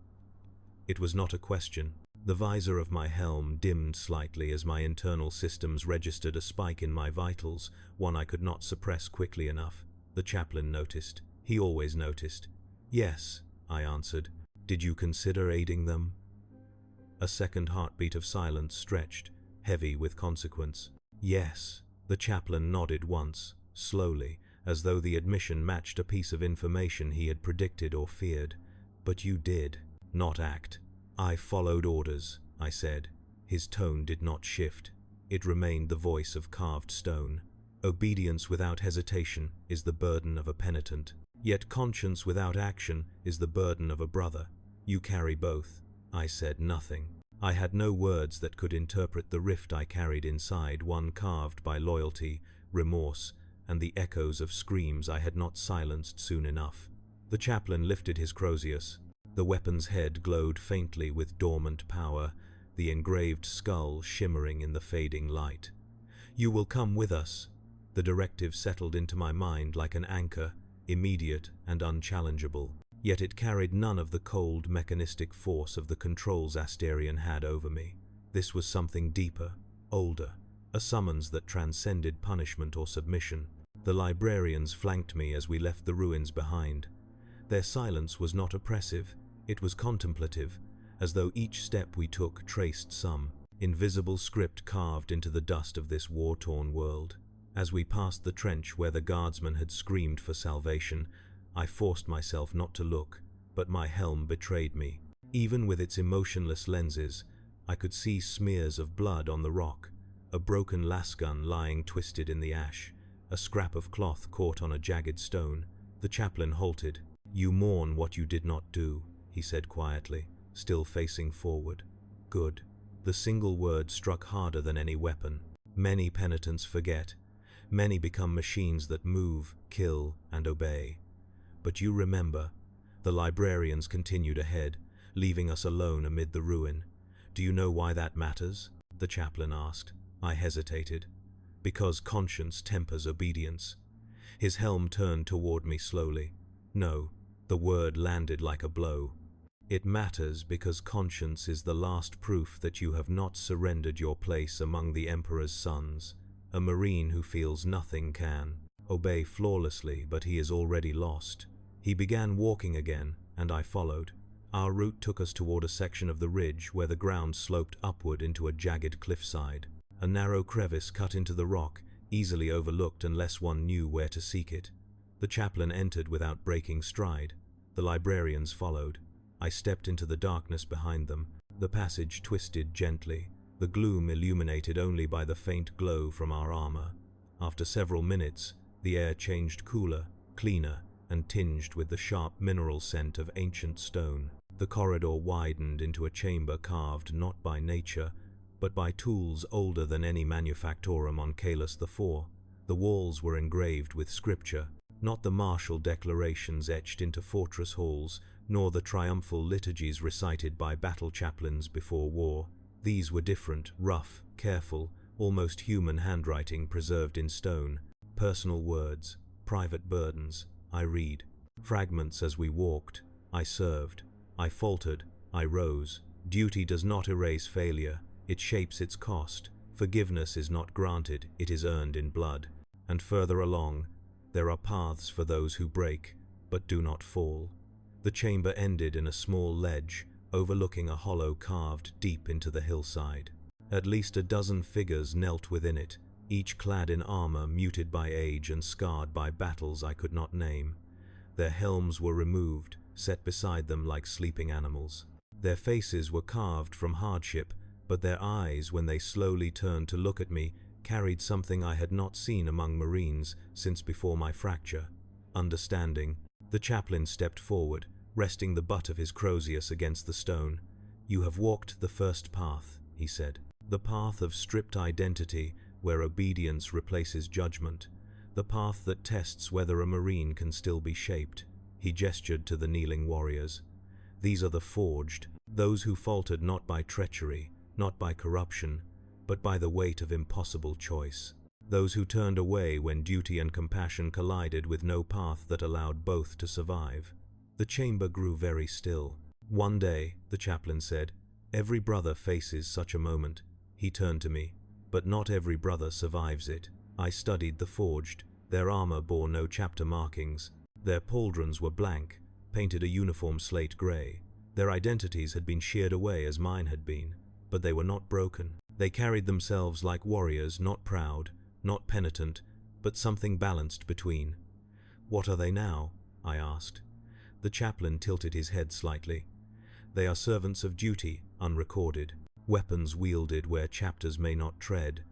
It was not a question. The visor of my helm dimmed slightly as my internal systems registered a spike in my vitals, one I could not suppress quickly enough. The chaplain noticed. He always noticed. "Yes," I answered. "Did you consider aiding them?" A second heartbeat of silence stretched, heavy with consequence. Yes, the chaplain nodded once, slowly, as though the admission matched a piece of information he had predicted or feared. But you did not act. I followed orders, I said. His tone did not shift. It remained the voice of carved stone. Obedience without hesitation is the burden of a penitent. Yet conscience without action is the burden of a brother. You carry both. I said nothing. I had no words that could interpret the rift I carried inside, one carved by loyalty, remorse, and the echoes of screams I had not silenced soon enough. The chaplain lifted his crozius. The weapon's head glowed faintly with dormant power, the engraved skull shimmering in the fading light. You will come with us. The directive settled into my mind like an anchor, immediate and unchallengeable. Yet it carried none of the cold, mechanistic force of the controls Asterion had over me. This was something deeper, older, a summons that transcended punishment or submission. The librarians flanked me as we left the ruins behind. Their silence was not oppressive, it was contemplative, as though each step we took traced some invisible script carved into the dust of this war-torn world. As we passed the trench where the guardsman had screamed for salvation, I forced myself not to look, but my helm betrayed me. Even with its emotionless lenses, I could see smears of blood on the rock, a broken lasgun lying twisted in the ash, a scrap of cloth caught on a jagged stone. The chaplain halted. You mourn what you did not do, he said quietly, still facing forward. Good. The single word struck harder than any weapon. Many penitents forget. Many become machines that move, kill, and obey. But you remember. The librarians continued ahead, leaving us alone amid the ruin. Do you know why that matters? The chaplain asked. I hesitated. Because conscience tempers obedience. His helm turned toward me slowly. No, the word landed like a blow. It matters because conscience is the last proof that you have not surrendered your place among the Emperor's sons. A Marine who feels nothing can obey flawlessly, but he is already lost. He began walking again, and I followed. Our route took us toward a section of the ridge where the ground sloped upward into a jagged cliffside. A narrow crevice cut into the rock, easily overlooked unless one knew where to seek it. The chaplain entered without breaking stride. The librarians followed. I stepped into the darkness behind them. The passage twisted gently, the gloom illuminated only by the faint glow from our armor. After several minutes, the air changed cooler, cleaner, and tinged with the sharp mineral scent of ancient stone. The corridor widened into a chamber carved not by nature, but by tools older than any manufactorum on Caelus IV. The walls were engraved with scripture, not the martial declarations etched into fortress halls, nor the triumphal liturgies recited by battle chaplains before war. These were different, rough, careful, almost human handwriting preserved in stone. Personal words, private burdens. I read. Fragments as we walked. I served. I faltered. I rose. Duty does not erase failure. It shapes its cost. Forgiveness is not granted, it is earned in blood. And further along, there are paths for those who break, but do not fall. The chamber ended in a small ledge, overlooking a hollow carved deep into the hillside. At least a dozen figures knelt within it, each clad in armor muted by age and scarred by battles I could not name. Their helms were removed, set beside them like sleeping animals. Their faces were carved from hardship, but their eyes, when they slowly turned to look at me, carried something I had not seen among Marines since before my fracture. Understanding. The chaplain stepped forward, resting the butt of his crozius against the stone. You have walked the first path, he said. The path of stripped identity, where obedience replaces judgment. The path that tests whether a Marine can still be shaped. He gestured to the kneeling warriors. These are the forged, those who faltered not by treachery, not by corruption, but by the weight of impossible choice. Those who turned away when duty and compassion collided with no path that allowed both to survive. The chamber grew very still. One day, the chaplain said, every brother faces such a moment. He turned to me. But not every brother survives it. I studied the forged. Their armor bore no chapter markings. Their pauldrons were blank, painted a uniform slate gray. Their identities had been sheared away as mine had been, but they were not broken. They carried themselves like warriors, not proud, not penitent, but something balanced between. "What are they now?" I asked. The chaplain tilted his head slightly. "They are servants of duty, unrecorded, weapons wielded where chapters may not tread.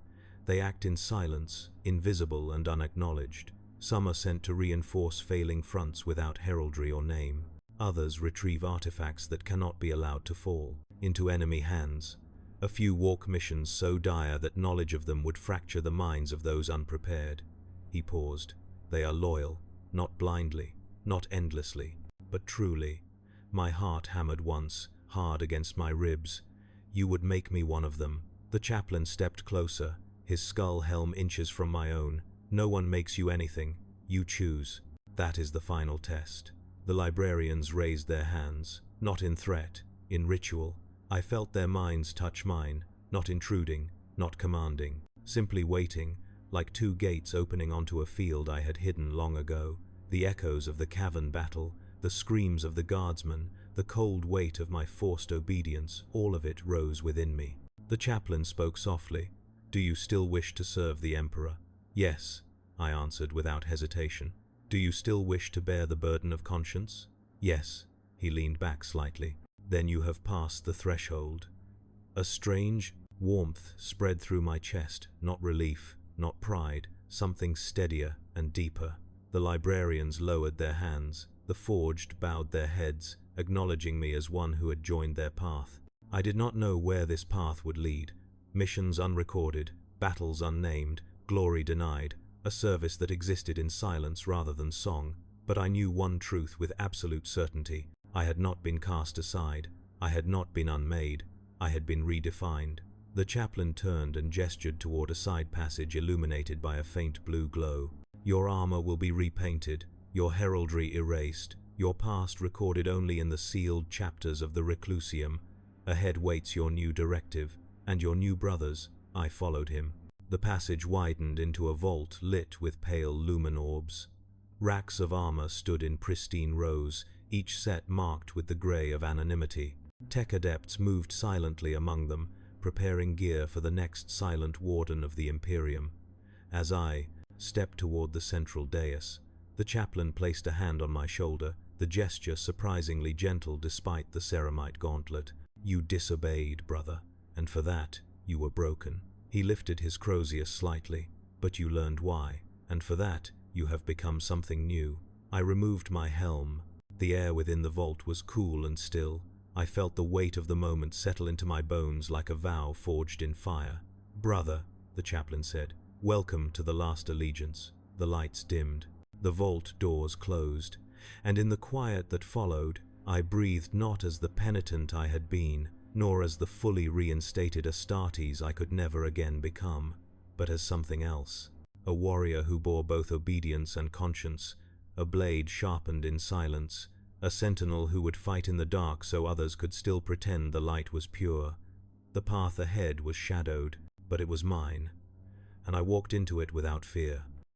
They act in silence, invisible and unacknowledged. Some are sent to reinforce failing fronts without heraldry or name. Others retrieve artifacts that cannot be allowed to fall into enemy hands. A few walk missions so dire that knowledge of them would fracture the minds of those unprepared." He paused. "They are loyal, not blindly, not endlessly, but truly." My heart hammered once, hard against my ribs. "You would make me one of them." The chaplain stepped closer, his skull helm inches from my own. "No one makes you anything. You choose. That is the final test." The librarians raised their hands, not in threat, in ritual. I felt their minds touch mine, not intruding, not commanding, simply waiting, like two gates opening onto a field I had hidden long ago. The echoes of the cavern battle, the screams of the guardsmen, the cold weight of my forced obedience, all of it rose within me. The chaplain spoke softly. "Do you still wish to serve the Emperor?" "Yes," I answered without hesitation. "Do you still wish to bear the burden of conscience?" "Yes." He leaned back slightly. "Then you have passed the threshold." A strange warmth spread through my chest, not relief, not pride, something steadier and deeper. The librarians lowered their hands, the forged bowed their heads, acknowledging me as one who had joined their path. I did not know where this path would lead. Missions unrecorded, battles unnamed, glory denied, a service that existed in silence rather than song. But I knew one truth with absolute certainty. I had not been cast aside. I had not been unmade. I had been redefined. The chaplain turned and gestured toward a side passage illuminated by a faint blue glow. "Your armor will be repainted, your heraldry erased, your past recorded only in the sealed chapters of the Reclusium. Ahead waits your new directive, and your new brothers." I followed him. The passage widened into a vault lit with pale lumen orbs. Racks of armor stood in pristine rows, each set marked with the gray of anonymity. Tech adepts moved silently among them, preparing gear for the next silent warden of the Imperium. As I stepped toward the central dais, the chaplain placed a hand on my shoulder, the gesture surprisingly gentle despite the ceramite gauntlet. "You disobeyed, brother, and for that, you were broken." He lifted his crozier slightly. "But you learned why, and for that, you have become something new." I removed my helm. The air within the vault was cool and still. I felt the weight of the moment settle into my bones like a vow forged in fire. "Brother," the chaplain said, "welcome to the last allegiance." The lights dimmed. The vault doors closed. And in the quiet that followed, I breathed not as the penitent I had been, nor as the fully reinstated Astartes I could never again become, but as something else. A warrior who bore both obedience and conscience, a blade sharpened in silence, a sentinel who would fight in the dark so others could still pretend the light was pure. The path ahead was shadowed, but it was mine, and I walked into it without fear.